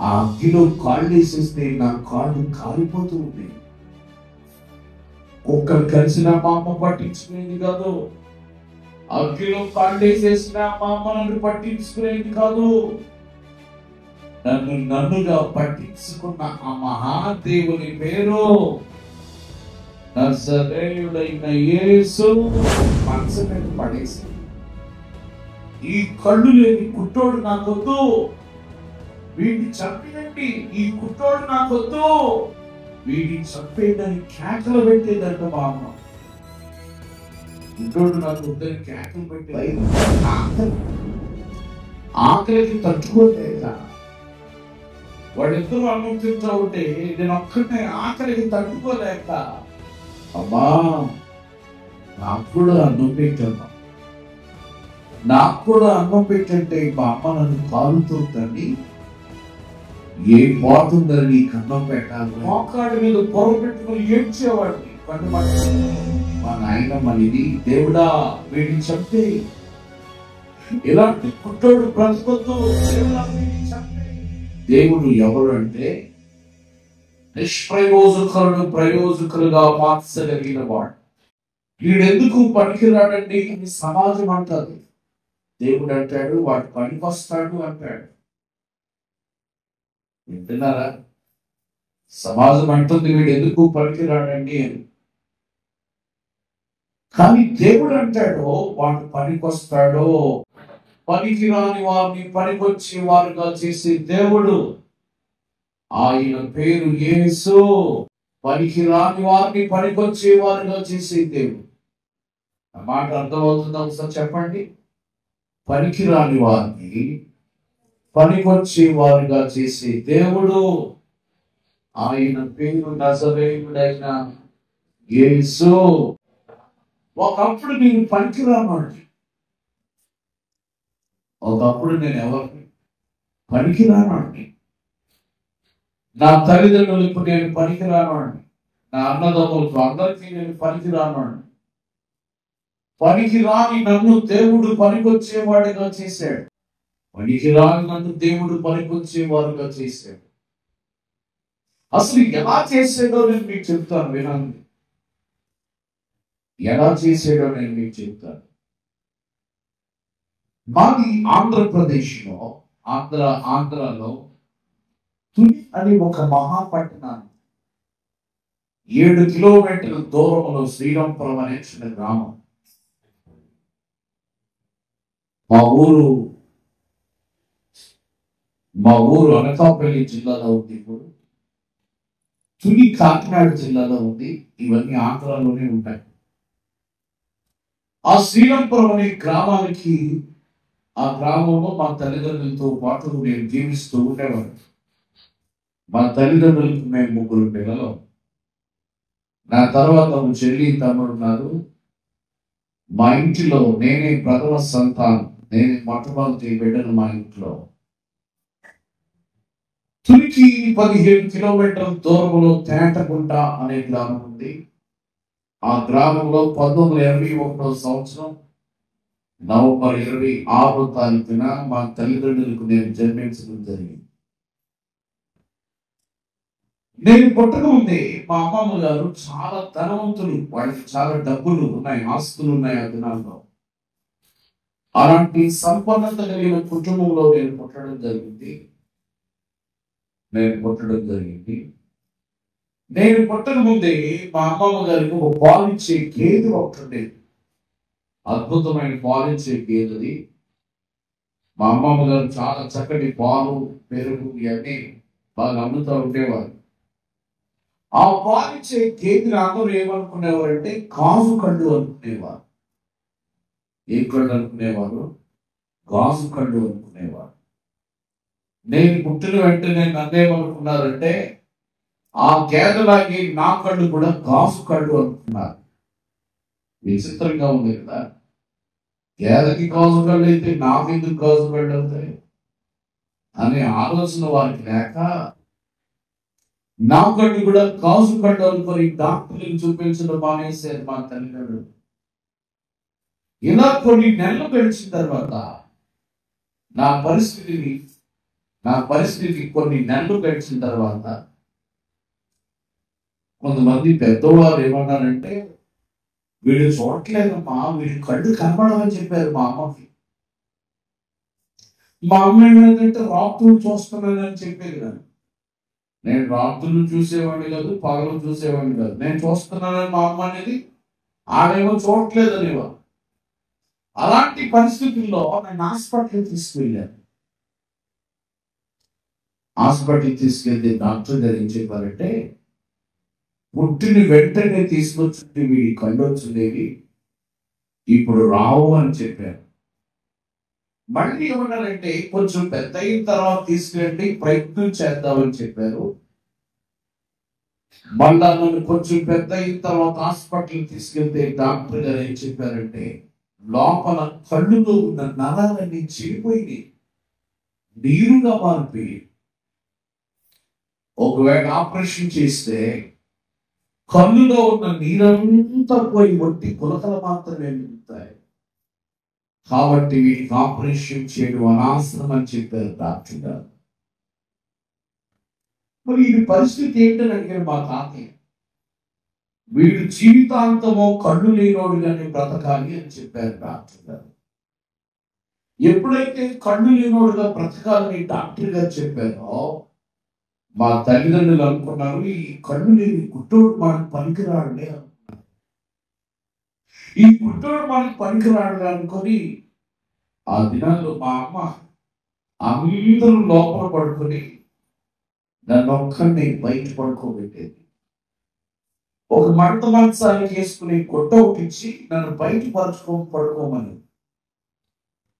ఆ అగ్గిలో కాళ్ళు వేసేస్తే నా కాళ్ళు కాలిపోతూ ఉంది. కుక్కలు కలిసిన మా అమ్మ పట్టించుకునేది కాదు. అగ్గిలో కాళ్ళు వేసేసిన మా అమ్మ నన్ను పట్టించుకునేది కాదు. నన్నుగా పట్టించుకున్న ఆ మహాదేవుని పేరు నజరేయుడైన యేసు మనసు మీద పడేసి, ఈ కళ్ళు లేని కుట్టోడు నాకొద్దు, వీడిని చంపేయండి, ఈ కుట్టోడు నాకొద్దు, వీడిని చంపేయడానికి కేకలు పెట్టేదంట మా అమ్మ. కుట్టోడు నాకు వద్దని కేకలు పెట్టేది. ఆకలికి తట్టుకోలేక వాళ్ళిద్దరూ అన్నం తింటూ ఉంటే నేను ఒక్కటే ఆకలికి తట్టుకోలేక, అమ్మా నాకు కూడా అన్నం పెట్టమ్మా, నాకు కూడా అన్నం పెట్టంటే మా అమ్మ నన్ను కాలుతుందని, ఏం పోతుందని నీకు అన్నం పెట్టాలి మోకాడి మీద పొర పెట్టుకుని ఏడ్చేవాడిని. మా నాయనమ్మనిది, దేవుడా వీడిని చంపే, ఇలాంటి కుట్టోడు బ్రతకొద్దు, దేవుడు ఎవరు అంటే నిష్ప్రయోజకులను ప్రయోజకులుగా మార్చగలిగిన వాడు. వీడెందుకు పనికిరాడండి అని సమాజం అంటది. దేవుడు అంటాడు వాడు పనికొస్తాడు అంటాడు. వింటున్నారా? సమాజం అంటుంది వీడెందుకు పనికిరాడండి అని. కానీ దేవుడు అంటాడు వాడు పనికొస్తాడో. పనికిరాని వారిని పనికొచ్చే వారుగా చేసే దేవుడు, ఆయన పేరు యేసు. పనికిరాని వారిని పనికొచ్చే వారుగా చేసే దేవుడు. ఆ మాట అర్థమవుతుందా? ఒకసారి చెప్పండి. పనికిరాని వారిని పనికొచ్చే వారుగా చేసే దేవుడు, ఆయన పేరు నజరేయుడైన యేసు. ఒకప్పుడు నేను పనికిరానండి, ఒకప్పుడు నేను ఎవరిని పనికిరానండి. నా తల్లిదండ్రులకు నేను పనికిరానండి, నా అన్నదమ్ములకు అందరికీ నేను పనికిరానండి. పనికిరాని నన్ను దేవుడు పనికొచ్చేవాడిగా చేశాడు. పనికిరాని నన్ను దేవుడు పనికొచ్చేవాడుగా చేశాడు. అసలు ఎలా చేసాడో నేను మీకు చెప్తాను, వినండి. ఎలా చేసాడో నేను మీకు చెప్తాను. మాది ఆంధ్రప్రదేశ్లో, ఆంధ్రాలో తుని అని ఒక మహాపట్టణాన్ని 7 కిలోమీటర్ల దూరంలో శ్రీరాంపురం అనే చిన్న గ్రామం. మా ఊరు అనకాపల్లి జిల్లాలో ఉంది. ఇప్పుడు తుని కాకినాడ జిల్లాలో ఉంది. ఇవన్నీ ఆంధ్రాలోనే ఉంటాయి. ఆ శ్రీరాంపురం అనే గ్రామానికి, ఆ గ్రామంలో మా తల్లిదండ్రులతో పాటు నేను జీవిస్తూ ఉండేవాడు. మా తల్లిదండ్రులకు మేము 3 పిల్లలు. నా తర్వాత ఒక చెల్లి, తమ్ముడు ఉన్నారు. మా ఇంటిలో నేనే ప్రథమ సంతానం, నేనే మొట్టమొదటి బిడ్డను మా ఇంట్లో. తునికి 15 కిలోమీటర్ల దూరంలో తేటగుంట అనే గ్రామం ఉంది. ఆ గ్రామంలో 1921 సంవత్సరం నవంబర్ 26వ తారీఖున మా తల్లిదండ్రులకు నేను జన్మించడం జరిగింది. నేను పుట్టక ముందే మా అమ్మమ్మ గారు చాలా ధనవంతులు, వాళ్ళకి చాలా డబ్బులు ఉన్నాయి, ఆస్తులు ఉన్నాయి ఆ దినాల్లో. అలాంటి సంపన్నత కలిగిన కుటుంబంలో నేను పుట్టడం జరిగింది. నేను పుట్టక ముందే మా అమ్మమ్మ గారికి ఒక పాలిచ్చే గేదె ఒకటి ఉండేది. అద్భుతమైన పాలిచ్చే గేదెది. మా అమ్మమ్మ గారు చాలా చక్కటి పాలు, పెరుగు ఇవన్నీ బాగా అమ్ముతూ ఉండేవారు. ఆ పాలిచ్చే గేదెని అందరూ ఏమనుకునేవారంటే గాజు కళ్ళు అనుకునేవారు. ఏ కళ్ళు అనుకునేవారు? గాజు కళ్ళు అనుకునేవారు. నేను పుట్టిన వెంటనే నన్నేమనుకున్నారంటే ఆ గేదెలాగే నా కళ్ళు కూడా గాజు కళ్ళు అనుకున్నారు. విచిత్రంగా ఉంది కదా. గేదెకి గాజు కళ్ళు అయితే నాకెందుకు గాజు కళ్ళు అవుతాయి అనే ఆలోచన వారికి లేక నా కళ్ళు కూడా గాజు కళ్ళు అనుకొని డాక్టర్లకు చూపించడం మానేశారు మా తల్లిదండ్రులు. ఇలా కొన్ని నెలలు గడిచిన తర్వాత నా పరిస్థితిని నా పరిస్థితి కొన్ని నెలలు గడిచిన తర్వాత కొంతమంది పెద్దవాళ్ళు ఏమన్నారంటే, వీడు చూడట్లేదమ్మా, వీడి కళ్ళు కనపడమని చెప్పారు మా అమ్మకి. మా అమ్మ ఏమైందంటే రాత్రులు చూస్తున్నానని చెప్పేది కాదు. నేను రాత్రులు చూసేవాడిని కాదు, పగలు చూసేవాడిని కాదు. నేను చూస్తున్నానని మా అమ్మ అనేది, ఆడేమో చూడట్లేదు అనేవాడు. అలాంటి పరిస్థితుల్లో నేను హాస్పిటల్కి తీసుకెళ్ళాను. హాస్పిటల్కి తీసుకెళ్తే డాక్టర్ గారు ఏం చెప్పారంటే, పుట్టిన వెంటనే తీసుకొచ్చుంటే వీడి కళ్ళు వచ్చిండేవి, ఇప్పుడు రావు అని చెప్పారు. మళ్ళీ ఏమన్నారంటే, కొంచెం పెద్ద అయిన తర్వాత తీసుకెళ్ళి ప్రయత్నం చేద్దామని చెప్పారు. మళ్ళా నన్ను కొంచెం పెద్ద అయిన తర్వాత హాస్పిటల్కి తీసుకెళ్తే డాక్టర్ గారు ఏం చెప్పారంటే, లోపల కళ్ళులో ఉన్న నరాలన్నీ చెడిపోయి నీరుగా మారిపోయి, ఒకవేళ ఆపరేషన్ చేస్తే కళ్ళులో ఉన్న నీరంతా పోయి ఒట్టి గులకలు మాత్రమే మిగులుతాయి. కాబట్టి వీటికి ఆపరేషన్ చేయడం అనవసరం అని చెప్పారు డాక్టర్ గారు. మరి వీడి పరిస్థితి ఏంటని అడిగారు మా తాతయ్య. వీడు జీవితాంతమో కళ్ళు లేనోడుగానే బ్రతకాలి అని చెప్పారు డాక్టర్ గారు. ఎప్పుడైతే కళ్ళు లేనోడుగా బ్రతకాలని డాక్టర్ గారు చెప్పారో, మా తల్లిదండ్రులు అనుకున్నారు, ఈ కళ్ళు లేని గుడ్డోడు మనకు పనికిరాడులే అనుకున్నారు. ఈ గుడ్డోడు మనకు పనికిరాడు అనుకొని ఆ దినాల్లో మా అమ్మ అందరూ లోపల పడుకొని నన్ను ఒక్కడిని బయట పడుకోబెట్టేది. ఒక మడత మంచానికి వేసుకుని గుడ్డ ఒకటిచ్చి నన్ను బయట పడుకోమని.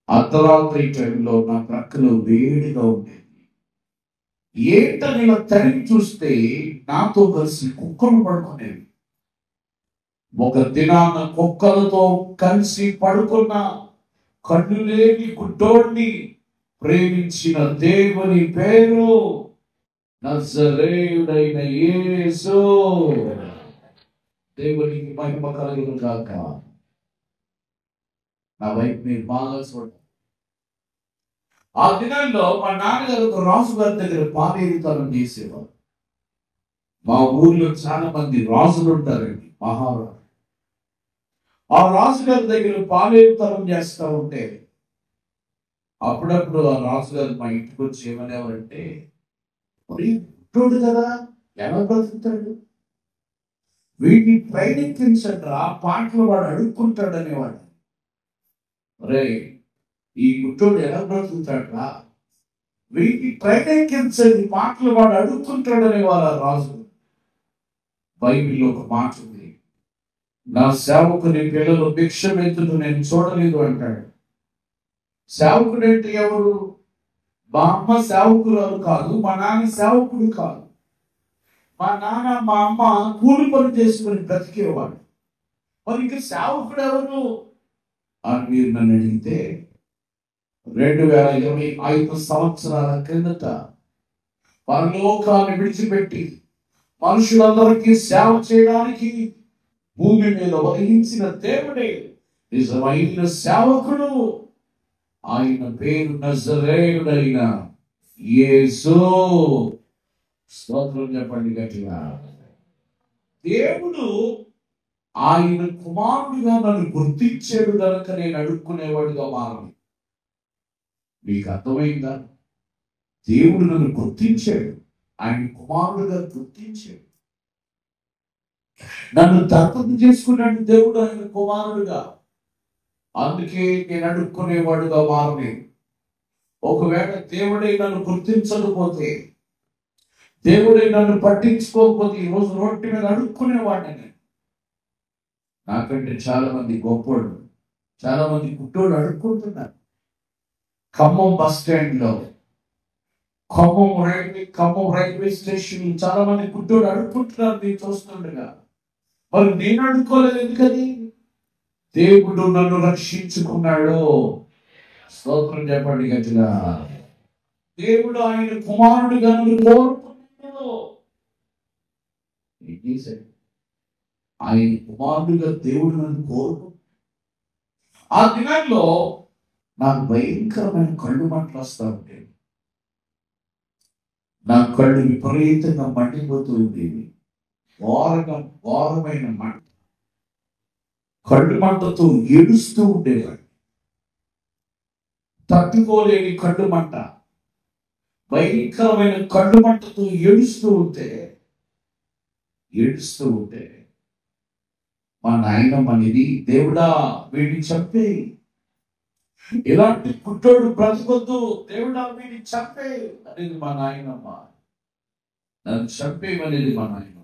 అర్ధరాత్రి టైంలో నా ప్రక్కలో వేడిగా ఉండేది. ఏంటని ఇలా తరిగి చూస్తే నాతో కలిసి కుక్కలు పడుకునేవి. ఒక దినాన కుక్కలతో కలిసి పడుకున్న కళ్ళు లేని గుడ్డోడిని ప్రేమించిన దేవుని పేరు నజరేయుడైన యేసు. దేవునికి మహిమ కలుగును గాక. నా వైపు మీరు బాగా చూడండి. ఆ దినాల్లో మా నాన్నగారు ఒక రాజు గారి దగ్గర పాలేరుతనం చేసేవారు. మా ఊర్లో చాలా మంది రాజులు ఉంటారండి, మహారాజు. ఆ రాజుగారి దగ్గర పాలేరుతనం చేస్తూ ఉంటే అప్పుడప్పుడు ఆ రాజుగారు మా ఇంటికి వచ్చి ఏమనేవారంటే, మరి పుట్టోడు కదా, ఎలా బ్రతుకుతాడు, వీడిని ట్రైనింగ్రా, పాటలు వాడు అడుక్కుంటాడు అనేవాడు. రే, ఈ గుట్టోడు ఎలా బ్రతుకుతాడా, వీటిని ట్రైనింగ్ పాటలు వాడు అడుక్కుంటాడు అనేవారు ఆ రాజు. బైబిల్లో ఒక మాట ఉంది, నా సేవకుని పిల్లలు భిక్షమెత్తును నేను చూడలేదు అంటాడు. సేవకుడు అంటే ఎవరు? మా అమ్మ సేవకురాలు కాదు, మా నాన్న సేవకుడు కాదు. మా నాన్న మా అమ్మ కూలి పని చేసుకుని బ్రతికేవాడు. మరి ఇంకా సేవకుడు ఎవరు అని మీరు నన్ను అడిగితే, 2025 సంవత్సరాల క్రిందట పరలోకాన్ని విడిచిపెట్టి మనుషులందరికీ సేవ చేయడానికి భూమి మీద వహించిన దేవుడే నిజమైన సేవకుడు. ఆయన పేరు నజరేయుడైన యేసు. స్తోత్రం చెప్పండి గట్టిగా. దేవుడు ఆయన కుమారుడిగా నన్ను గుర్తించాడు కనుక నేను అడుక్కునేవాడిగా మారాలి. మీకు అర్థమైందా? దేవుడు నన్ను గుర్తించాడు, ఆయన కుమారుడుగా గుర్తించాడు, నన్ను దత్తత చేసుకున్నాడు దేవుడు ఆయన కుమారుడుగా. అందుకే నేను అడుక్కునేవాడుగా మారలేదు. ఒకవేళ దేవుడే నన్ను గుర్తించకపోతే, దేవుడే నన్ను పట్టించుకోకపోతే ఈరోజు రోడ్డు మీద అడుక్కునేవాడిని. నాకంటే చాలా మంది గొప్పోళ్ళు, చాలా మంది గుడ్డోళ్ళు అడుక్కుంటున్నారు. ఖమ్మం బస్ స్టాండ్ లో, ఖమ్మం రైల్వే స్టేషన్ చాలా మంది గుడ్డోళ్ళు అడుక్కుంటున్నారు నేను చూస్తుండగా. మరి నేను అడుక్కోలేదు ఎందుకని? దేవుడు నన్ను రక్షించుకున్నాడు. స్తోత్రం చెప్పండి గట్టిగా. దేవుడు ఆయన కుమారుడిగా నన్ను కోరుకున్నాడు. ఏం చేశాడు? ఆయన కుమారుడిగా దేవుడు నన్ను కోరుకు. ఆ దినాల్లో నాకు భయంకరమైన కళ్ళు మంటలు వస్తూ ఉంటాయి. నా కళ్ళు విపరీతంగా మండిపోతూ ఉండేవి. ఘోరమైన మంట, కళ్ళు మంటతో ఏడుస్తూ ఉండేవాడు. తట్టుకోలేని కళ్ళు మంట, భయంకరమైన కళ్ళు మంటతో ఏడుస్తూ ఉంటే మా నాయనమ్మ అనేది, దేవుడా వీడిని చంపే, ఇలాంటి పుట్టోడు బ్రతకొద్దు, దేవుడా వీడిని చంపే అనేది మా నాయనమ్మ. నన్ను చంపేయమనేది మా నాయనమ్మ.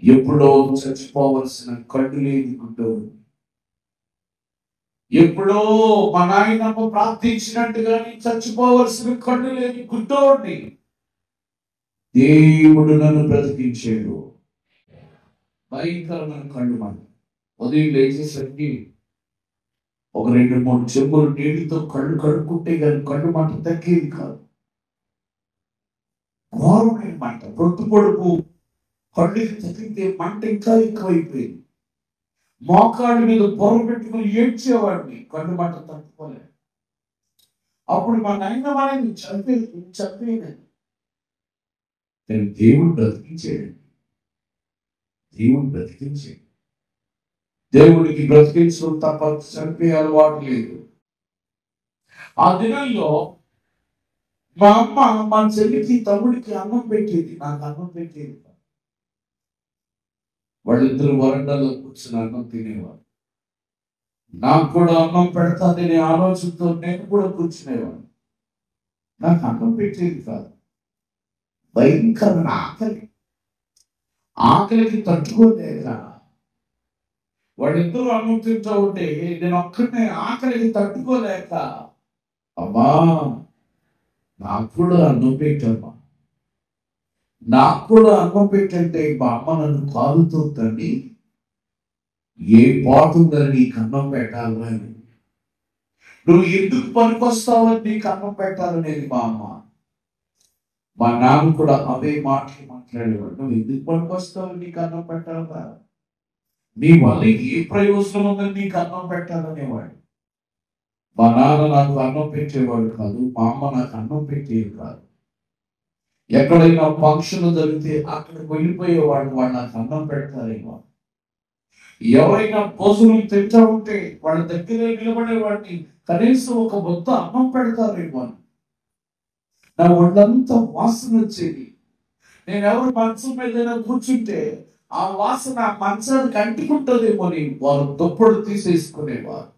ఎప్పుడో చచ్చిపోవలసిన కళ్ళు లేని గుడ్డోడు, ఎప్పుడో మా నాయనమ్మ ప్రార్థించినట్టుగాని చచ్చిపోవలసిన కళ్ళు లేని గుడ్డోడిని దేవుడు నన్ను బ్రతికించాడు. భయంకరమైన కళ్ళు మంట. ఉదయం లేచేసరికి ఒక 2-3 చెంబులు నీటితో కళ్ళు కడుక్కుంటే కానీ కళ్ళు మంట తగ్గేది కాదు. ఘోరమైన మంట. పొడుపు కళ్ళకి తగ్గితే మంట ఇంకా ఎక్కువైపోయింది. మోకాళ్ళ మీద పొర పెట్టుకుని ఏడ్చేవాడిని, కళ్ళు మంట తట్టుకోలేదు. అప్పుడు మా నాయన వాడిని చంపేయలేదు. దేవుడు బ్రతికించాడు. దేవుడికి బ్రతికించడం తప్ప చంపే అలవాటు లేదు. ఆ దినంలో మా అమ్మ మా చెల్లికి తమ్ముడికి అన్నం పెట్టేది, నాకు అన్నం పెట్టేది. వాళ్ళిద్దరు వరండాలో కూర్చుని అన్నం తినేవారు. నాకు కూడా అన్నం పెడతాదనే ఆలోచనతో నేను కూడా కూర్చునేవాడు. నాకు అన్నం పెట్టేది కాదు. భయంకరమైన ఆకలికి తట్టుకోలేక వాళ్ళిద్దరూ అన్నం తింటూ ఉంటే నేను ఒక్కనే ఆకలికి తట్టుకోలేక, అమ్మా నాకు కూడా అన్నం పెట్టమ్మా, నాకు కూడా అన్నం పెట్టంటే మా అమ్మ నన్ను కాలుతుందని, ఏ పాటుందని నీకు అన్నం పెట్టాలని, నువ్వు ఎందుకు పనికొస్తావని నీకు అన్నం పెట్టాలనేది మా అమ్మ. మా నాన్న కూడా అవే మాటలు మాట్లాడేవాడు. నువ్వు ఎందుకు పనికొస్తావని నీకు అన్నం పెట్టాలా, నీ వల్ల ఏ ప్రయోజనం ఉందని నీకు అన్నం పెట్టాలనేవాడు. మా నాన్న నాకు అన్నం పెట్టేవాడు కాదు, మా అమ్మ నాకు అన్నం పెట్టేది కాదు. ఎక్కడైనా ఫంక్షన్లు జరిగితే అక్కడికి వెళ్ళిపోయేవాడు, వాళ్ళు నాకు అన్నం పెడతారేమో. ఎవరైనా భోజనం తింటా ఉంటే వాళ్ళ దగ్గరే నిలబడేవాడిని, కనీసం ఒక ముద్ద అన్నం పెడతారేమో. నా ఒళ్ళంతా వాసన వచ్చేది. నేను ఎవరు మంచం మీద కూర్చుంటే ఆ వాసన మంచానికి అంటుకుంటుందేమో అని వారు దుప్పడు తీసేసుకునేవారు.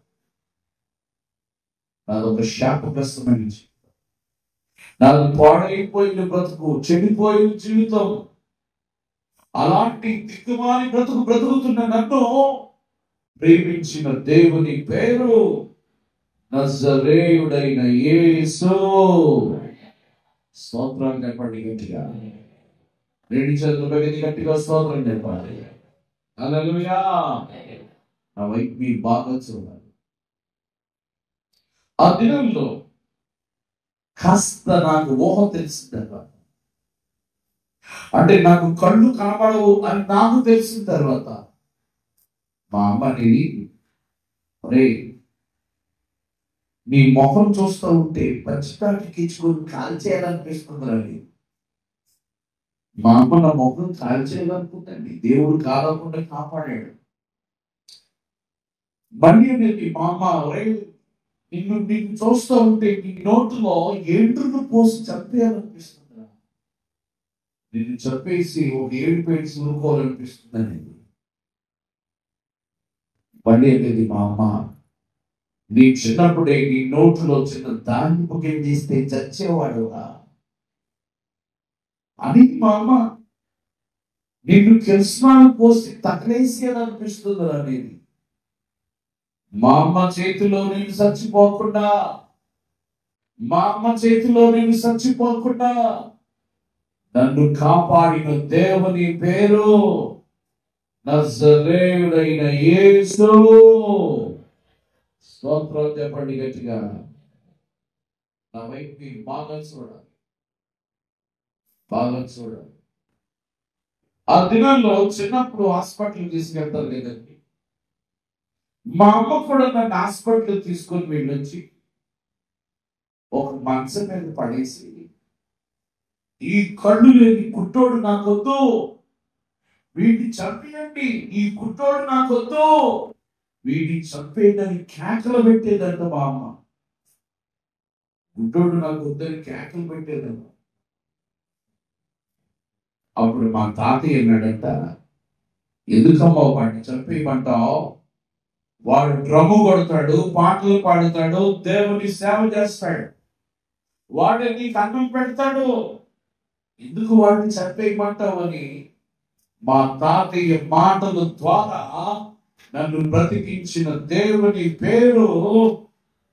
నాదొక శాపగ్రస్తమైన జీవితం, నాది పాడైపోయిన బ్రతుకు, చెడిపోయిన జీవితం. అలాంటి దిక్కుమాలి బ్రతుకుతున్న నన్ను ప్రేమించిన దేవుని పేరు నజరేయుడైన యేసు. స్తోత్రం చెప్పండి గట్టిగా. 2 చేతులు పెట్టి గట్టిగా స్తోత్రం చెప్పాలి. హల్లెలూయా. నా వైపు మీరు బాగా చూడాలి. ఆ దినంలో కాస్త నాకు ఊహ తెలిసిన తర్వాత, అంటే నాకు కళ్ళు కనబడవు అని నాకు తెలిసిన తర్వాత, మా అమ్మ అనేది, రే నీ మొహం చూస్తూ ఉంటే పచ్చిపాటికి ఇచ్చుకొని కాల్చేయాలనిపిస్తుందని. మా అమ్మ నా మొహం కాల్చేయాలనుకుందండి. దేవుడు కాలకుండా కాపాడాడు. మళ్ళీ అనేది మా అమ్మ, రే నిన్ను చూస్తూ ఉంటే నీ నోట్లో ఎండ్రును పోసి చంపేయాలనిపిస్తుందా, నిన్ను చంపేసి ఒక 7 పేసి ఊరుకోవాలనిపిస్తుందని. మళ్ళీ అనేది మా అమ్మ, నీ చిన్నప్పుడే నీ నోట్లో చిన్న దాన్ని తీస్తే చచ్చేవాడుగా అని మా అమ్మ. నిన్ను కిరసనాలు పోసి తగలేసేయాలనిపిస్తుంది అనేది. మా అమ్మ చేతిలో నేను చచ్చిపోకుండా, నన్ను కాపాడిన దేవుని పేరు నజరేయుడైన యేసు. స్తోత్రం చెప్పండి గట్టిగా. నా వైపు మీరు బాగా చూడాలి. ఆ దినాల్లో చిన్నప్పుడు హాస్పిటల్ తీసుకెళ్తారు లేదండి. మా అమ్మ కూడా నన్ను హాస్పిటల్ తీసుకొని వెళ్ళొచ్చి ఒక మంచం మీద పడేసి ఈ కళ్ళు లేని కుట్టోడు నాకొద్దు, వీడిని చంపేయండి, ఈ కుట్టోడు నాకొద్దు, వీడిని చంపేయడానికి కేకలు పెట్టేదంట మా అమ్మ. గుడ్డోడు నాకు వద్దని కేకలు పెట్టేదంట. అప్పుడు మా తాతయ్య అన్నాడంట, ఎందుకమ్మా వాడిని చంపేయమంటావు? వాడు డ్రమ్ము కొడతాడు, పాటలు పాడుతాడు, దేవుని సేవ చేస్తాడు, వాడే నీకు అన్నం పెడతాడు, ఎందుకు వాడిని చంపేయమంటావు అని మా తాతయ్య మాటల ద్వారా నన్ను బ్రతికించిన దేవుని పేరు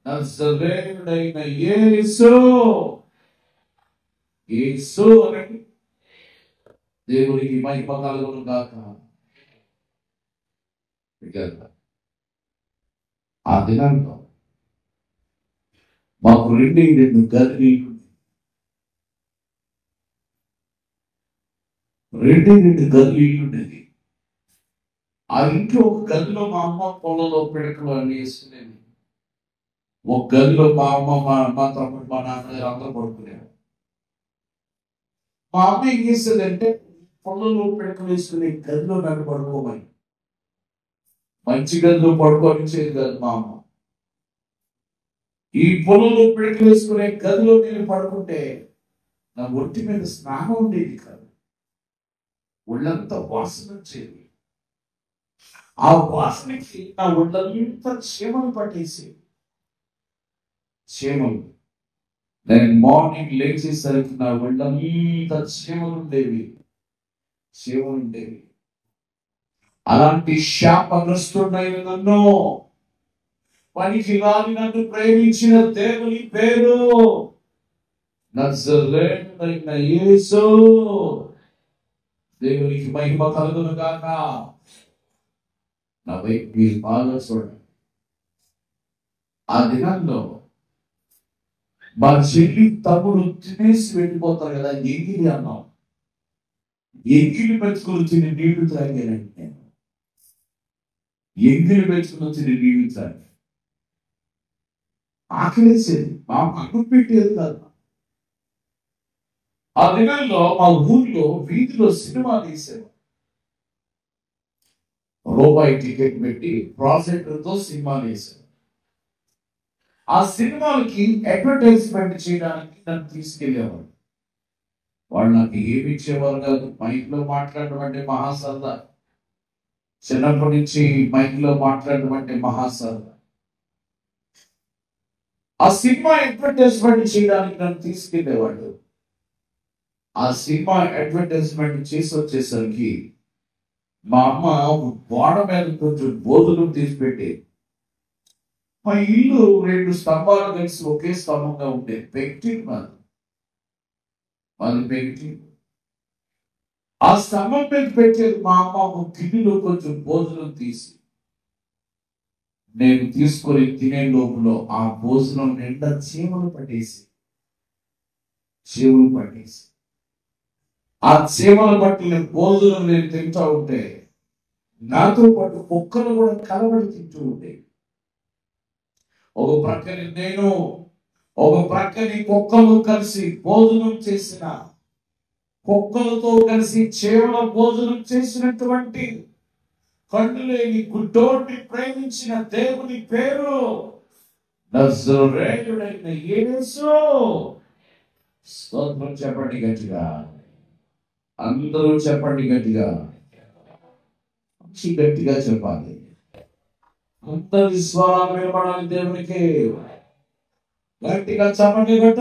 నజరేయుడైన యేసు. యేసు అని దేవునికి మహిమ కలుగును గాక. ఆ దినంలో మాకు రెండు గది ఉండేది. ఆ ఇంట్లో ఒక గదిలో మా అమ్మ పొలంలో పిడకలు అన్ని వేసుకునేది, ఒక గదిలో మా అమ్మ మా తమ్ముడు మా నాన్నగారు అందరూ పడుకునేవారు. మా అమ్మ ఏం చేసేదంటే పొలంలో పిడకలు వేసుకునే గదిలో నన్ను పడుకోమని, మంచి గదిలో పడుకోనిచ్చేది కాదు మా అమ్మ. ఈ పొలంలో పిడకలు వేసుకునే గదిలో నేను పడుకుంటే నా ఒంటి మీద స్నానం ఉండేది కాదు, ఒళ్ళంతా వాసన వచ్చేది. ఆ వాసనకి నా ఒళ్ళంతా చీమలు పట్టేసి, చీమలు, నేను మార్నింగ్ లేచేసరికి నా ఒళ్ళంతా చీమలు ఉండేవి. అలాంటి శాపగ్రస్తుడైన నన్ను, పనికి రాని నన్ను ప్రేమించిన దేవుని పేరు నజరేయుడైన యేసు. దేవునికి మహిమ కలుగును గాక. నా వైపు మీరు బాగా చూడండి. ఆ దినాల్లో మా చెల్లి తమ్ముడు తినేసి వెళ్ళిపోతారు కదా, ఎంగిలి అన్నాం. ఎంగిలి పెంచుకుని వచ్చిన నీళ్లు తాగానండి నేను. ఎంగిలి పెంచుకుని వచ్చిన నీళ్లు తాగి ఆకలేసేది, మా అన్నం పెట్టేది కాదు. ఆ దినాల్లో మా ఊర్లో వీధిలో సినిమా తీసేవారు. రూపాయి టికెట్ పెట్టి ప్రాజెక్టర్తో సినిమాలు వేసేవారు. ఆ సినిమాలకి అడ్వర్టైజ్మెంట్ చేయడానికి నన్ను తీసుకెళ్లేవారు. వాళ్ళు నాకు ఏమి ఇచ్చేవారు కాదు. మైక్లో మాట్లాడడం అంటే మహాసరదా. చిన్నప్పటి నుంచి మైక్లో మాట్లాడడం అంటే మహాసరదా. ఆ సినిమా అడ్వర్టైజ్మెంట్ చేయడానికి నన్ను తీసుకెళ్లేవాళ్ళు. ఆ సినిమా అడ్వర్టైజ్మెంట్ చేసి వచ్చేసరికి మా అమ్మ గోడ మీద కొంచెం బోధులు తీసిపెట్టి, మా ఇల్లు 2 స్తంభాలు కలిసి ఒకే స్తంభంగా ఉండేది. పెయింటింగ్ మాది పెయింటింగ్. ఆ స్తంభం మీద పెట్టేది మా అమ్మ. ఒక గిన్నెలో కొంచెం భోజనం తీసి నేను తీసుకొని తినే లోపల ఆ భోజనం నిండా చీమలు పట్టేసి ఆ చీమలు పట్టిన భోజనం నేను తింటా ఉంటే నాతో పాటు కుక్కలు కూడా కలబడి తింటూ ఉండే. ఒక ప్రక్కని నేను, ఒక ప్రక్కని కుక్కలు కలిసి భోజనం చేసిన, కుక్కలతో కలిసి చీమల భోజనం చేసినటువంటి కన్ను లేని గుడ్డోడిని ప్రేమించిన దేవుని పేరు నజరేయుడైన యేసు. స్తోత్రం చెప్పండి గట్టిగా, అందరూ చెప్పండి గట్టిగా, గట్టిగా చెప్పాలి. అందరి స్వరం వినపడాలి దేవునికి. గట్టిగా చెప్పండి గట్ట.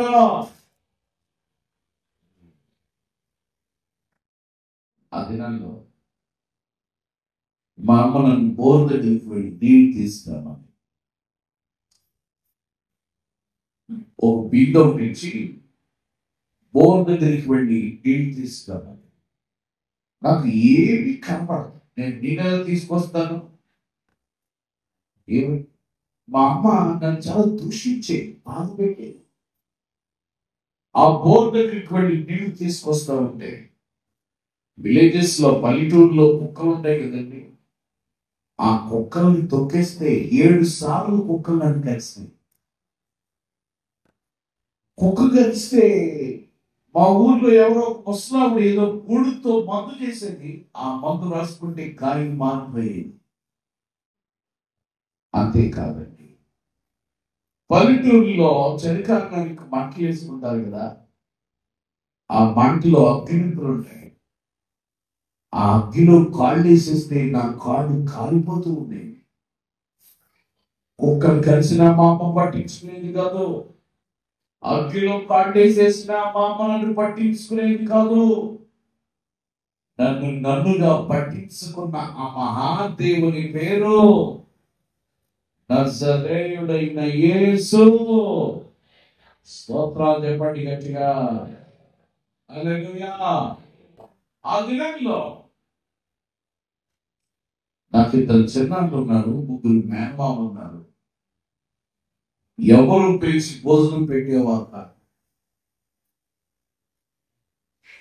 ఆ దినాల్లో మా అమ్మ నన్ను బోర్ దగ్గరికి వెళ్ళి నీళ్ళు తీసుకురామని, ఒక బిందె నుంచి బోర్ దగ్గరికి వెళ్ళి నీళ్ళు తీసుకురామని. నాకు ఏమి కనపడదు. నేను నీళ్ళ తీసుకొస్తాను. ఏమి మా అమ్మ నన్ను చాలా దూషించే, బాధ పెట్టేది. ఆ బోర్ దగ్గరికి వెళ్ళి నీళ్లు తీసుకొస్తా ఉంటే, విలేజెస్ లో, పల్లెటూరులో కుక్కలు ఉంటాయి కదండి, ఆ కుక్కల్ని తొక్కేస్తే 7 సార్లు కుక్కలు నన్ను కలిసినాయి. కుక్క కలిస్తే మా ఊర్లో ఎవరో ఒక ముసలాముడు ఏదో పుడుతో మందు చేసేది, ఆ మందు రాసుకుంటే గాయం మారిపోయేది. అంతేకాదండి, పల్లెటూరులో చలికాలానికి మంటలు వేసుకుంటారు కదా, ఆ మంటలో అగ్గిపులు ఉంటాయి. ఆ అగ్గిలో కాళ్ళు వేసేస్తే నా కాళ్ళు కాలిపోతూ ఉండేవి. కుక్కలు కలిసిన మా అమ్మ పట్టించుకునేది కాదు. అగ్గిలో కాళ్ళు వేసేసిన మా అమ్మ నన్ను పట్టించుకునేది కాదు. నన్నుగా పట్టించుకున్న ఆ మహాదేవుని పేరు నజరేయుడైన యేసు. స్తోత్రాలు చెప్పండి గట్టిగా. హల్లెలూయా. ఆ దినంలో నాకు ఇద్దరు చిన్నాళ్ళు ఉన్నారు, ముగ్గురు మేనమామలు ఉన్నారు. ఎవరు పిలిచి భోజనం పెట్టేవారు కాదు.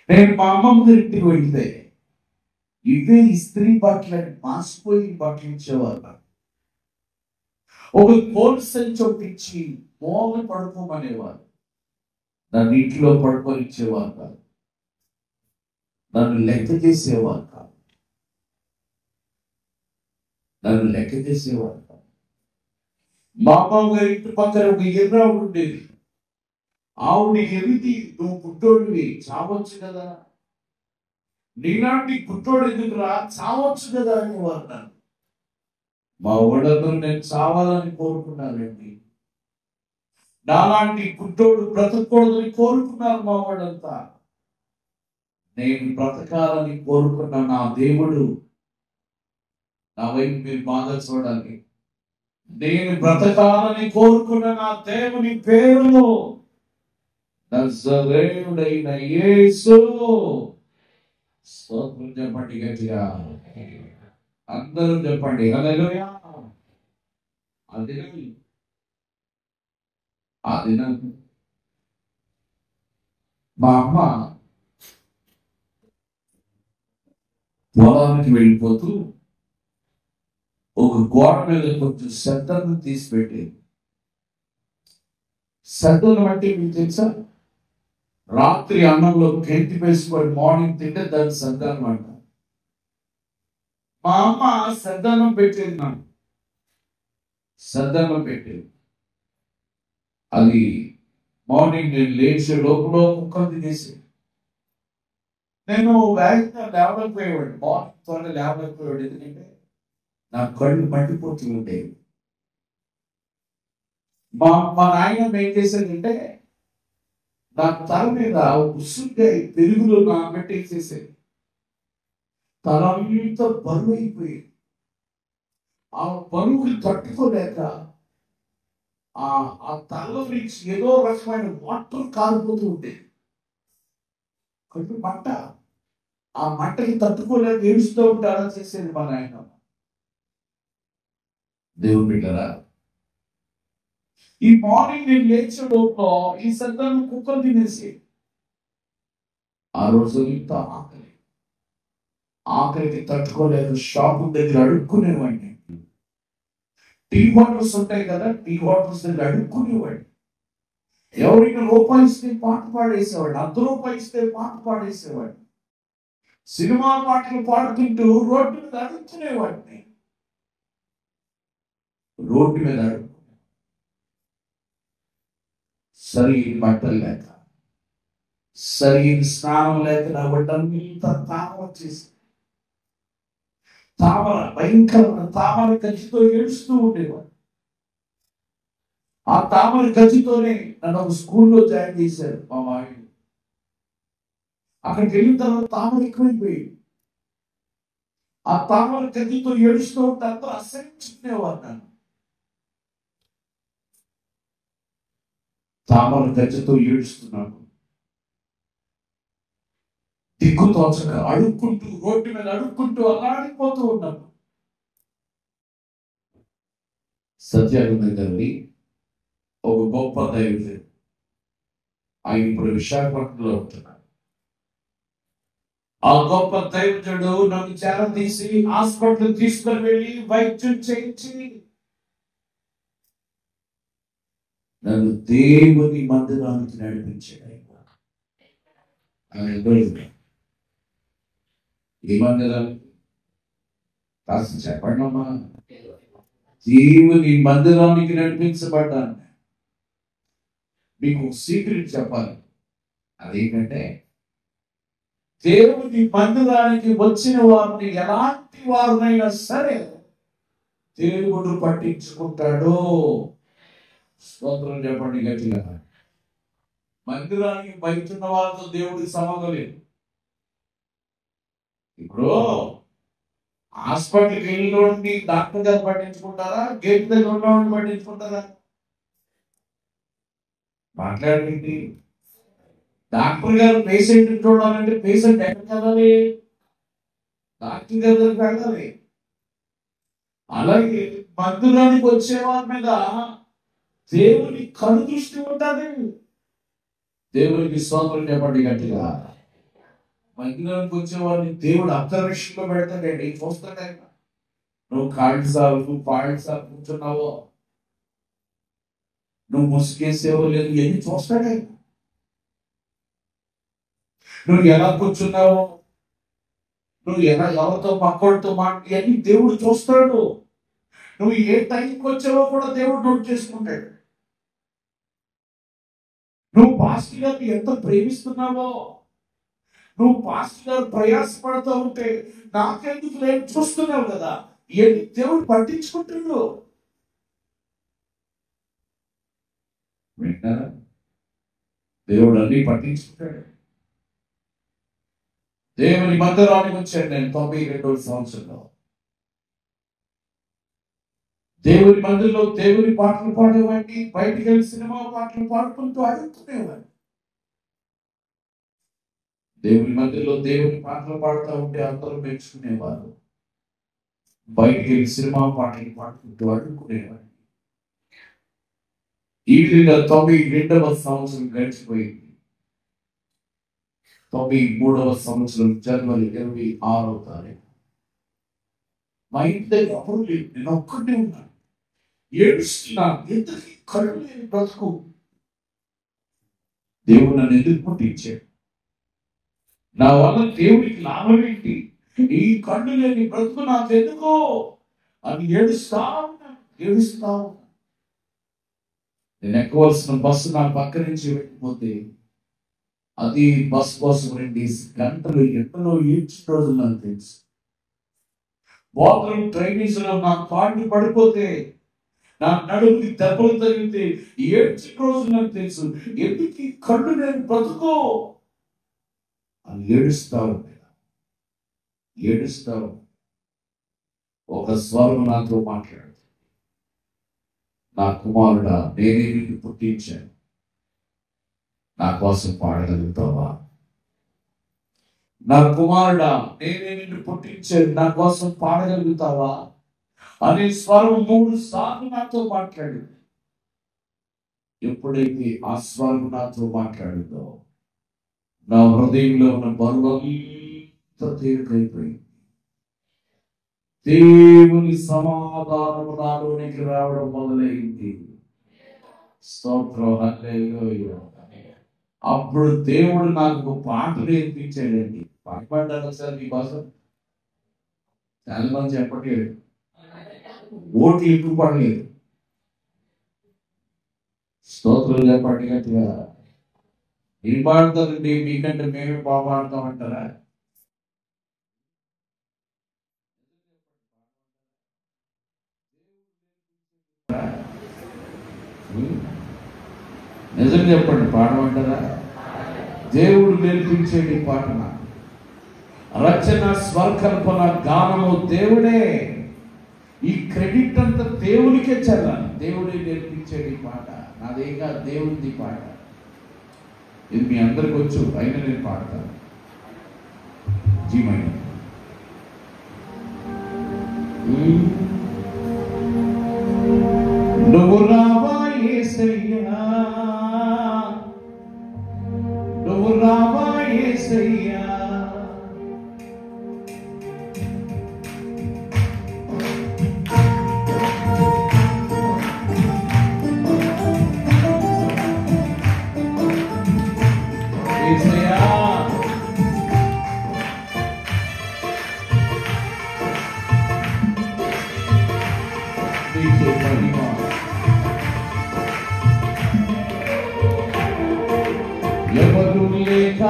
నేను మా అమ్మమ్మ గారి ఇంటికి వెళ్తే ఇవే ఇస్త్రీ బట్టలు, మాసిపోయి బట్టలు ఇచ్చేవారు. ఒక కోల్డ్ సంచి ఒకటి ఇచ్చి మోగ పడుకోమనేవారు. నన్ను ఇంట్లో పడుకొని ఇచ్చేవారు కాదు. నన్ను లెక్క చేసేవారు కాదు. మా అమ్మమ్మ గారి ఇంటి పక్కన ఒక ఎర్రావుడు ఉండేది. ఆవిడ ఎరిది, నువ్వు పుట్టోడివి, చావచ్చు కదా, నీలాంటి పుట్టోడు ఎందుకురా, చావచ్చు కదా అనేవారు నన్ను. మా ఊళ్ళందరూ నేను చావాలని కోరుకున్నానండి. నాలాంటి పుట్టోడు బ్రతకూడదని కోరుకున్నారు మా వాళ్ళంతా. నేను బ్రతకాలని కోరుకున్న నా దేవుడు, నా వైపు మీరు బాగా చూడాలి, నేను బ్రతకాలని కోరుకున్న నా దేవుని పేరు నజరేయుడైన యేసు. స్తోత్రం చెప్పండి గట్టిగా, అందరూ చెప్పండి హల్లెలూయా. ఆ దినం మా అమ్మ పొలానికి వెళ్ళిపోతూ ఒక గోడ మీద కొంచెం శ్రద్ధను తీసిపెట్టేది. శ్రద్ధను అంటే మీకు తెలుసా, రాత్రి అన్నంలో గెంటి వేసుకొని మార్నింగ్ తింటే దాన్ని శ్రద్ధను అంట. మా అమ్మ శ్రద్ధనం పెట్టేది, నాకు శ్రద్ధనం పెట్టేది. అది మార్నింగ్ నేను లేచే లోపల కుక్కలు తినేసేది. నేను వేగంగా లేవలేకపోయేవాడు, మార్నింగ్ త్వరగా లేవలేకపోయాడు, ఎందుకంటే నా కళ్ళు మండిపోతూ ఉండేవి. మా నాయన ఏం చేసేదంటే నా తల మీద ఉసుగ్గాయ పెరుగులో నానబెట్టేసేసేది. తల అంతా బరువు అయిపోయేది. ఆ బరువుకి తట్టుకోలేక ఆ తలలో నుంచి ఏదో రకమైన వాటర్ కారిపోతూ ఉండేది. కళ్ళు మంట, ఆ మంటకి తట్టుకోలేక ఏడుస్తూ ఉంటారని చేసేది మా నాయన. దేవుని బిడ్డరా, ఈ మార్నింగ్ నేను లేచే లోపల ఈ సద్దాన్ని కుక్కలు తినేసి, ఆ రోజు ఇంత ఆకలికి తట్టుకోలేక షాపు దగ్గర అడుక్కునేవాడిని. టీ హోటల్స్ ఉంటాయి కదా, టీ హోటల్స్ దగ్గర అడుక్కునేవాడిని. ఎవరైనా రూపాయి ఇస్తే పాట పాడేసేవాడిని, ₹1 ఇస్తే పాట పాడేసేవాడిని. సినిమా పాటలు పాడుతుంటూ రోడ్డు మీద అడుక్కునేవాడిని. రోడ్డు మీద సరైన బట్టలు లేక, సరైన స్నానం లేక నా ఒళ్ళంతా తామర వచ్చేసి, తామర భయంకరమైన తామర గచ్చితో ఏడుస్తూ ఉండేవాడు. ఆ తామర గచ్చితోనే నన్ను ఒక స్కూల్లో జాయిన్ చేశారు మా వాడు. అక్కడికి వెళ్ళిన తర్వాత తామర ఎక్కువైపోయింది. ఆ తామర గచ్చితో ఏడుస్తూ ఉంటే అందరూ అసహించుకునేవారు నన్ను. తామర గచ్చితో ఏడుస్తున్నాను, దిక్కు తోచక అడుక్కుంటూ రోడ్డు మీద అడుక్కుంటూ అల్లాడిపోతూ ఉన్నాను. సత్యానంద గారిని ఒక గొప్ప దైవజనుడు, ఆయన ఇప్పుడు విశాఖపట్నంలో ఉంటున్నారు. ఆ గొప్ప దైవజనుడు నన్ను చేర తీసి హాస్పిటల్ తీసుకొని వెళ్ళి వైద్యం చేయించి నన్ను దేవుని మందిరానికి నడిపించాడు. ఈ మందిరానికి కాస్త చెప్పండి అమ్మా. దేవుని మందిరానికి నడిపించబడ్డాను. మీకు సీక్రెట్ చెప్పాలి. అదేంటంటే దేవుని మందిరానికి వచ్చిన వారిని ఎలాంటి వారినైనా సరే దేవుడు పట్టించుకుంటాడు. స్తోత్రం చెప్పండి గట్టిగా. మందిరానికి బయట ఉన్న వాళ్ళతో దేవుడికి సంబంధం లేదు. ఇప్పుడు హాస్పిటల్కి వెళ్ళి డాక్టర్ గారు పట్టించుకుంటారా, గేట్ దగ్గర ఉన్నవాడిని పట్టించుకుంటారా? మాట్లాడండి. డాక్టర్ గారు పేషెంట్ చూడాలంటే పేషెంట్ ఎక్కడికి వెళ్ళాలి? డాక్టర్ గారి దగ్గరికి వెళ్ళాలి. అలాగే మందిరానికి వచ్చే వారి మీద దేవుని కను దృష్టి ఉంటుంది. దేవునికి స్తోత్రం చెప్పండి గట్టిగా. మందిరానికి వచ్చే వారిని దేవుడు అబ్జర్వేషన్ లో పెడతాడండి. చూస్తాడే. నువ్వు కాళ్ళు సాగు, నువ్వు పాళ్ళు సాగు కూర్చున్నావో, నువ్వు ముసుగేసేవో లేదు, ఎన్ని చూస్తాడే. నువ్వు ఎలా కూర్చున్నావో, నువ్వు ఎలా ఎవరితో పక్కోడితో ఇవన్నీ దేవుడు చూస్తాడు. నువ్వు ఏ టైంకి వచ్చావో కూడా దేవుడు నోట్ చేసుకుంటాడు. నువ్వు పాస్టర్ గారిని ఎంత ప్రేమిస్తున్నావో, నువ్వు పాస్టర్ గారు ప్రయాసపడుతూ ఉంటే నాకెందుకు లేదు చూస్తున్నావు కదా, ఇవన్నీ దేవుడు పట్టించుకుంటాడు. వింటారా? దేవుడు అన్ని పట్టించుకుంటాడు. దేవుని మందిరానికి వచ్చాను నేను 92వ సంవత్సరంలో. దేవుని మందిరంలో దేవుని పాటలు పాడేవాడిని. బయటికి వెళ్ళి సినిమా పాటలు పాడుకుంటూ అడుగుతునేవాడిని. దేవుని మందిరంలో దేవుని పాటలు పాడుతూ ఉంటే అందరూ మెచ్చుకునేవారు. బయటికి వెళ్ళి సినిమా పాటలు పాడుకుంటూ అడుగుకునేవాడిని. ఈ విధంగా 92వ సంవత్సరం గడిచిపోయింది. 93వ సంవత్సరం జనవరి 26వ తారీఖు మా ఇంటి దగ్గర అప్పుడు లేదు. నేను ఒక్కడే ఉన్నాను. ఏడుస్తున్నాను. ఎందుకు కళ్ళు లేని బ్రతుకు? దేవుడు నన్ను ఎందుకు పుట్టించాడు? నా వల్ల దేవుడికి లాభం ఏంటి? ఈ కళ్ళు లేని బ్రతుకు నాకు ఎందుకో అని ఏడుస్తా ఉన్నా. నేను ఎక్కవలసిన బస్సు నా పక్క నుంచి వెళ్ళిపోతే అది బస్ కోసం 2 గంటలు ఎన్నో ఈడ్చిన రోజులు నాకు తెలుసు. బాత్రూమ్ ట్రైనింగ్స్ లో నా కాళ్ళు పడిపోతే, నా నడుముకి దెబ్బలు తగిలితే ఏడ్చిన రోజులు నాకు తెలుసు. ఎందుకు కళ్ళు నేను బ్రతుకో అని ఏడుస్తావు. ఒక స్వరం నాతో మాట్లాడు. నా కుమారుడా, నేనే నిన్ను పుట్టించాను, నా కోసం పాడగలుగుతావా? నా కుమారుడా, నేనే నిన్ను పుట్టించాను, నా కోసం పాడగలుగుతావా అనే స్వరం 3 సార్లు నాతో మాట్లాడింది. ఎప్పుడైతే ఆ స్వరం నాతో మాట్లాడిందో నా హృదయంలో ఉన్న బరువంతా తేలికైపోయింది. దేవుని సమాధానం నాలోనికి రావడం మొదలైంది. స్తోత్రం, హల్లెలూయా. అప్పుడు దేవుడు నాకు ఒక పాట నేర్పించాడండి. పాట పాడారు ఒకసారి మీకోసం. చాలా మంది చెప్పట్లేదు, ఓట్లు ఎక్కువ పడలేదు. స్తోత్రం చెప్పండి గట్టిగా. ఏం పాడతారండి? మీకంటే మేమే బాగా పాడతామంటారా? నిజం చెప్పండి, పాడమంటారా? దేవుడు నేర్పించేది పాటన, రచన, స్వరకల్పన, గానము దేవుడే. ఈ క్రెడిట్ అంతా దేవునికే చెల్లాలి. దేవుడే నేర్పించేది పాట, నాదేగా దేవుడిది పాట. ఇది మీ అందరికి వచ్చు, అయినా నేను పాడతాను. జీమయ్య నువ్వు రావా యేసయ్యా, నువ్వు రావా యేసయ్యా, యేసయ్యా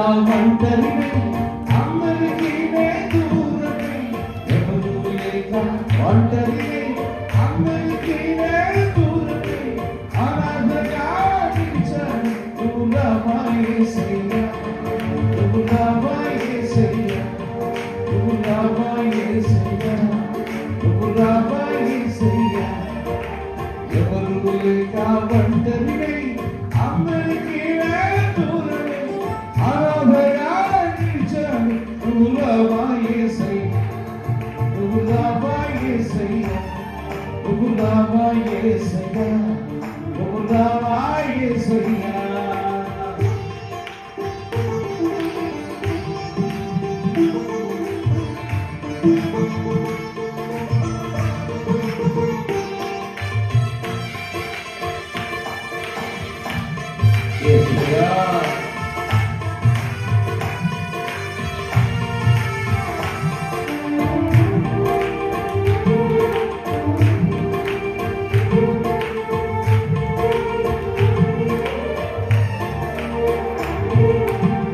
ఒంటరినై అందరికీ నే దూరమై ఎవరు లేక ఒంటరినై అందరికీ నే దూరమై అనాథగా నిలిచాను నువ్వు రావా యేసయ్యా నువ్వు రావా యేసయ్యా నువ్వు రావా యేసయ్యా నువ్వు రావా యేసయ్యా ఎవరు లేక ఒంటరినై అందరికీ నే దూరమై అనాథగా నిలిచాను నువ్వు రావా యేసయ్యా నువ్వు రావా యేసయ్యా నువ్వు రావా యేసయ్యా నువ్వు రావా యేసయ్యా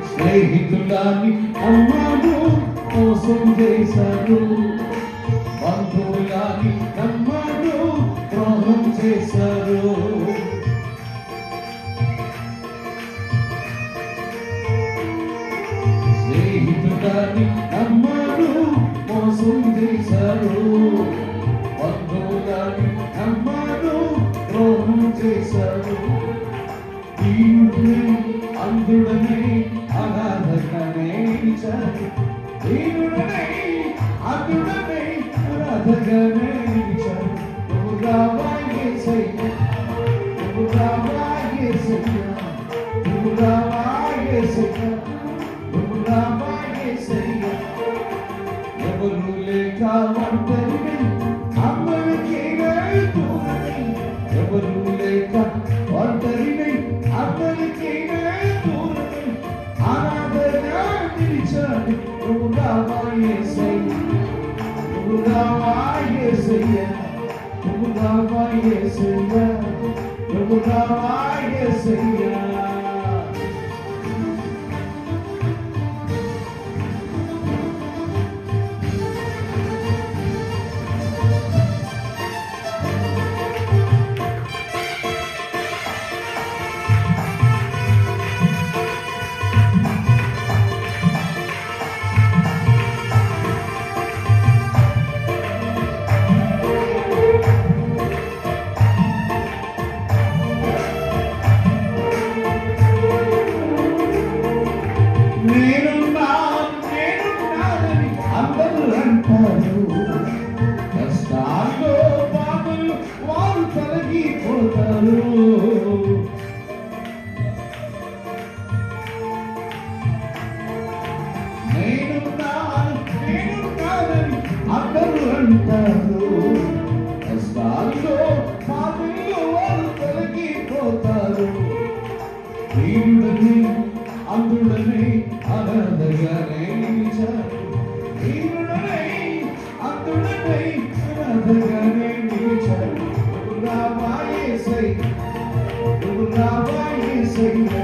స్నేహితులని అమ్మాడు మోసం చేశాడు బంధువులని నమ్మాడు ద్రోహం చేశాడు స్నేహితులని నమ్మాడు మోసం చేశాడు బంధువులని నమ్మాడు ద్రోహం చేశాడు అందుడనై అనాథగానే నిలిచాడు దీనుడనై అందుడనై అనాథగానే నిలిచాడు నువ్వు రావా యేసయ్యా నువ్వు రావా యేసయ్యా నువ్వు రావా యేసయ్యా నువ్వు రావా యేసయ్యా ఎవరు లేక ఒంటరినై అందరికీ నే దూరమై ఎవరు లేక ఒంటరినై అందరికీ నే దూరమై అనాథగా నిలిచాను నువ్వు రావా యేసయ్యా నువ్వు రావా యేసయ్యా నువ్వు రావా యేసయ్యా నువ్వు రావా యేసయ్యా నేనున్నానని అందరూ అంటారు కష్టాల్లో బాధలు వారు తొలగిపోతారు నేనున్నానని అందరూ అంటారు కష్టాల్లో బాధలు వారు తొలగిపోతారు దీనుడని అందుడనై అనాథగానే నిలిచాడు దీనుడనై అందుడనై అనాథగానే నిలిచాడు నువ్వు రావా యేసయ్యా నువ్వు రావా యేసయ్యా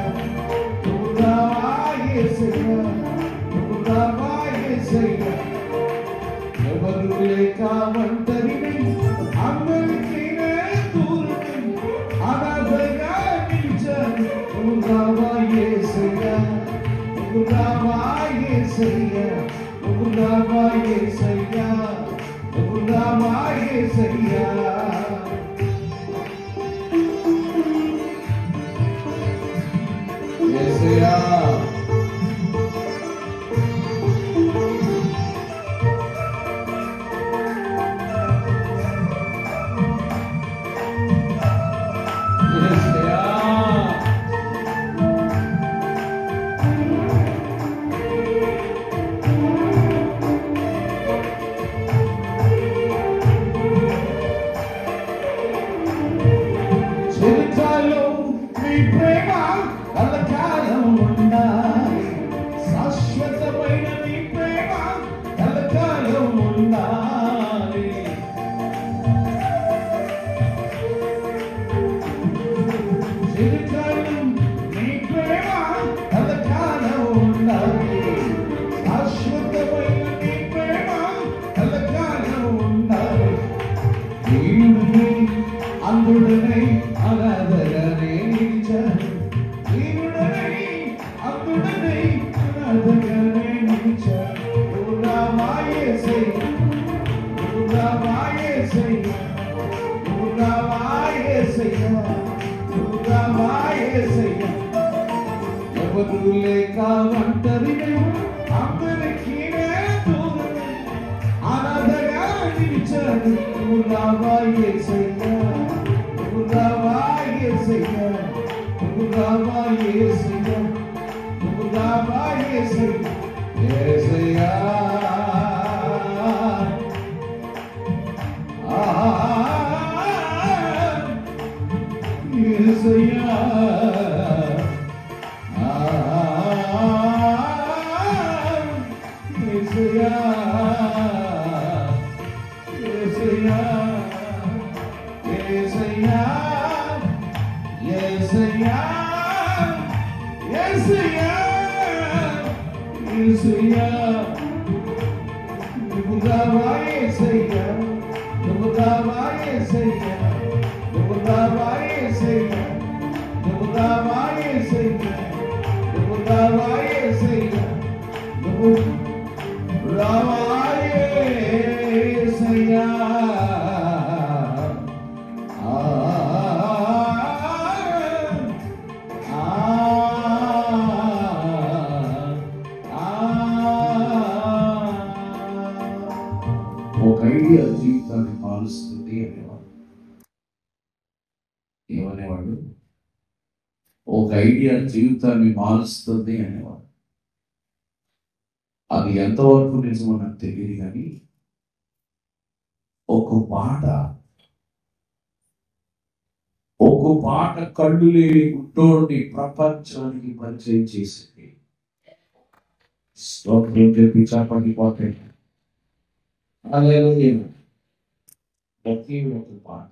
నువ్వు రావా యేసయ్యా నువ్వు రావా యేసయ్యా ఎవరు లేక ఒంటరినై అందరికీ నే దూరమై అనాథగా నిలిచాను నువ్వు రావా యేసయ్యా నువ్వు రావా యేసయ్యా నువ్వు రావా యేసయ్యా నువ్వు రావా యేసయ్యా యేసయ్యా చరిత్రలో మీ ప్రేమ కలకాలం ఉండాలి శాశ్వతమైన మీ ప్రేమ కలకాలం ఉండాలి చరిత్రలో మీ ప్రేమ కలకాలం ఉండాలి ఉన్నది, శాశ్వతమైన నీ ప్రేమ కలకాలం ఉన్నది. వీరుడై అందుడనై అనాథగానే నిలిచాను, వీరుడనై అందుడనై అనాథగానే నిలిచాను. నువ్వు నా యేసయ్య, నువ్వు నా యేసయ్య, నువ్వు నా యేసయ్య, నువ్వు నా యేసయ్య. ఎవరు లేక ఒంటరి అందరికీ దూరమై అనాథగా నిలిచాను. నువ్వు నా యేసయ్య, నువ్వు నా యేసయ్య, నువ్వు నా యేసయ్య, నువ్వు నా యేసయ్య. యేసయ్య యేసయ్య ఒక ఐడియా జీవితాన్ని మారుస్తుంది అనేవాడు. ఏమనేవాడు? ఒక ఐడియా జీవితాన్ని మారుస్తుంది అనేవాడు. అది ఎంతవరకు నిజమో నాకు తెలియదు, కానీ ఒక పాట కళ్ళు లేని గుడ్డోడిని ప్రపంచానికి పరిచయం చేసింది. స్తోత్రం చెప్పి చెప్పండిపోతాయి. ప్రతి ఒక పాట,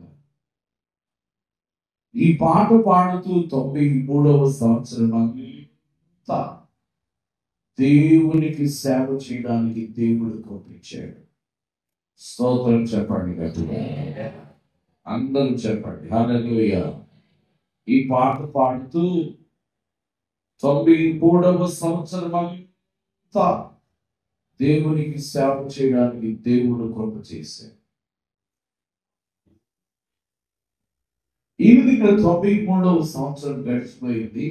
ఈ పాట పాడుతూ 93వ సంవత్సరం అంతా దేవునికి సేవ చేయడానికి దేవుడు పంపించాడు. స్తోత్రం చెప్పండి గట్టిగా, అందరూ చెప్పండి హల్లెలూయా. ఈ పాట పాడుతూ 93వ సంవత్సరం అంతా దేవునికి సేవ చేయడానికి దేవుడు కృప చేశాడు. ఈ విధంగా 93వ సంవత్సరం గడిచిపోయింది.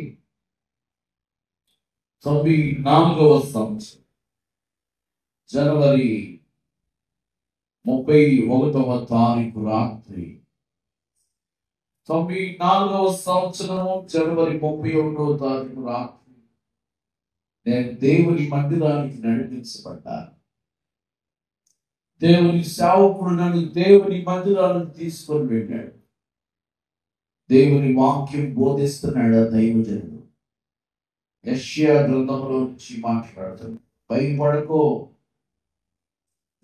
94వ సంవత్సరం జనవరి 31వ తారీఖు రాత్రి, 94వ సంవత్సరం జనవరి 31వ తారీఖు రాత్రి నేను దేవుని మందిరానికి నడిపించబడ్డాను. దేవుని సేవకుడు నన్ను దేవుని మందిరానికి తీసుకొని వెళ్ళాడు. దేవుని వాక్యం బోధిస్తున్నాడు ఆ దైవజనుడు. యెషయా గ్రంథంలో నుంచి మాట్లాడుతాడు. భయపడకో,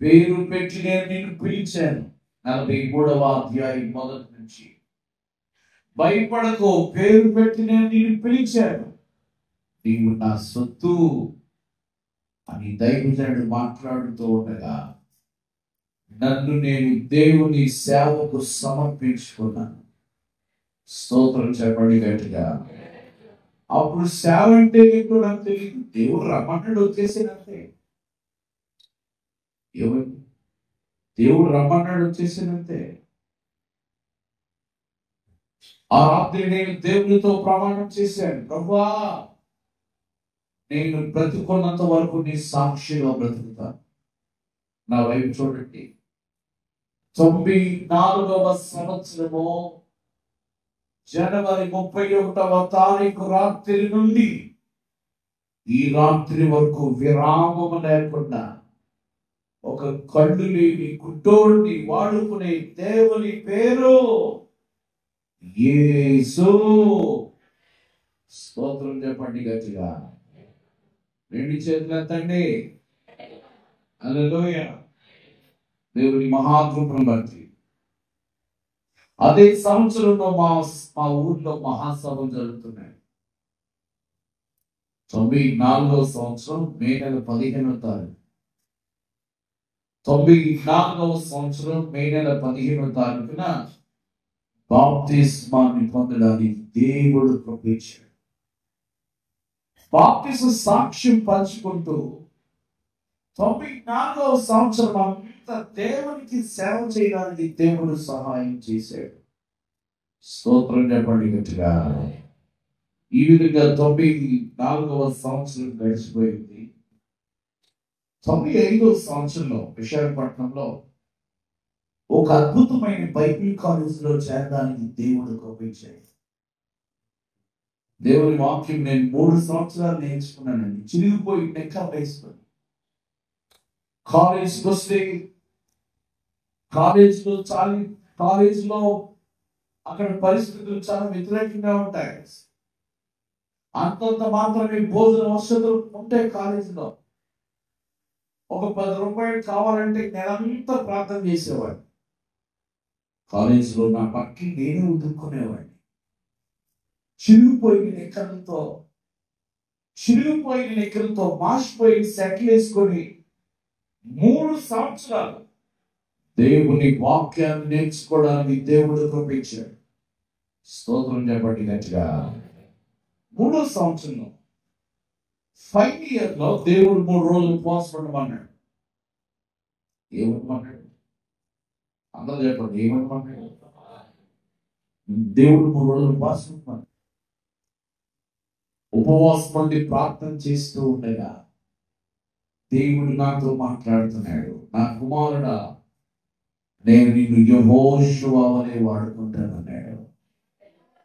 పేరు పెట్టి నేను నిన్ను పిలిచాను. 43వ అధ్యాయం మొదటి నుంచి. భయపడకో, పేరు పెట్టి నేను నిన్ను పిలిచాను, నీవు నా సొత్తు అని దైవజనుడు మాట్లాడుతూ ఉండగా నన్ను నేను దేవుని సేవకు సమర్పించుకున్నాను. స్తోత్రం చెప్పండి గట్టిగా. అప్పుడు సేవ అంటే ఏంటో నాకు తెలియదు. దేవుడు రమ్మన్నాడు, వచ్చేసినంతే. దేవుడు రమ్మన్నాడు, వచ్చేసినంతే. ఆ రాత్రి నేను దేవునితో ప్రమాణం చేశాను, ప్రభువా నేను బ్రతుకున్నంత వరకు నీ సాక్షిగా బ్రతుకుతాను. నా వైపు చూడండి. 94వ సంవత్సరము జనవరి 31వ తారీఖు రాత్రి నుండి ఈ రాత్రి వరకు విరామము లేకుండా ఒక కళ్ళు లేని గుడ్డోడిని వాడుకునే దేవుని పేరు యేసు. స్తోత్రం చెప్పండి గట్టిగా. 2 చేతులు ఎత్తండి. హల్లెలూయా. దేవుని మహాకృపను బట్టి అదే సంవత్సరంలో మా ఊర్లో మహాసభ జరుగుతున్నాయి. 94వ సంవత్సరం మే నెల 15వ తారీఖు 94వ సంవత్సరం మే నెల 15వ తారీఖున బాప్తిస్మాన్ని పొందడానికి దేవుడు పంపించాడు. బాప్తిస్మ సాక్ష్యం పంచుకుంటూ 94వ సంవత్సరం అంతా దేవునికి సేవ చేయడానికి దేవుడు సహాయం చేశాడు. స్తోత్రం చెప్పండి గట్టిగా. ఈ విధంగా 94వ సంవత్సరం గడిచిపోయింది. 95వ సంవత్సరంలో విశాఖపట్నంలో ఒక అద్భుతమైన బైబిల్ కాలేజీలో చేరడానికి దేవుడు కోపించాడు. దేవుని వాక్యం నేను 3 సంవత్సరాలు నేర్చుకున్నానండి. చిరిగిపోయి నెక్క వేసుకొని కాలేజీకి వస్తే కాలేజీలో అక్కడ పరిస్థితులు చాలా వ్యతిరేకంగా ఉంటాయి. అంతంత మాత్రమే భోజన వసతులు ఉంటాయి. కాలేజీలో ఒక 10 రూపాయలు కావాలంటే నెలంతా ప్రార్థన చేసేవాడు. కాలేజీలో నా పక్కి నేనే ఉదుక్కునేవాడిని. చిరిగిపోయిన నెక్కలతో మాసిపోయిన సెటిల్ వేసుకొని 3 సంవత్సరాలు దేవుని వాక్యాన్ని నేర్చుకోవడానికి దేవుడు కృపించాడు. స్తోత్రం చెప్పండి గట్టిగా. 3వ సంవత్సరంలో 5 ఇయర్ లో దేవుడు 3 రోజులు ఉపవాసం ఉండమన్నాడు. ఏమన్నాడు? అందరూ చెప్పండి, ఏమన్నాడు? దేవుడు 3 రోజులు ఉపవాసం ఉండమన్నాడు. ఉపవాసం నుండి ప్రార్థన చేస్తూ ఉండగా దేవుడు నాతో మాట్లాడుతున్నాడు. నా కుమారుడా, నేను నిన్ను యెహోషువ వలె వాడుకుంటానన్నాడు.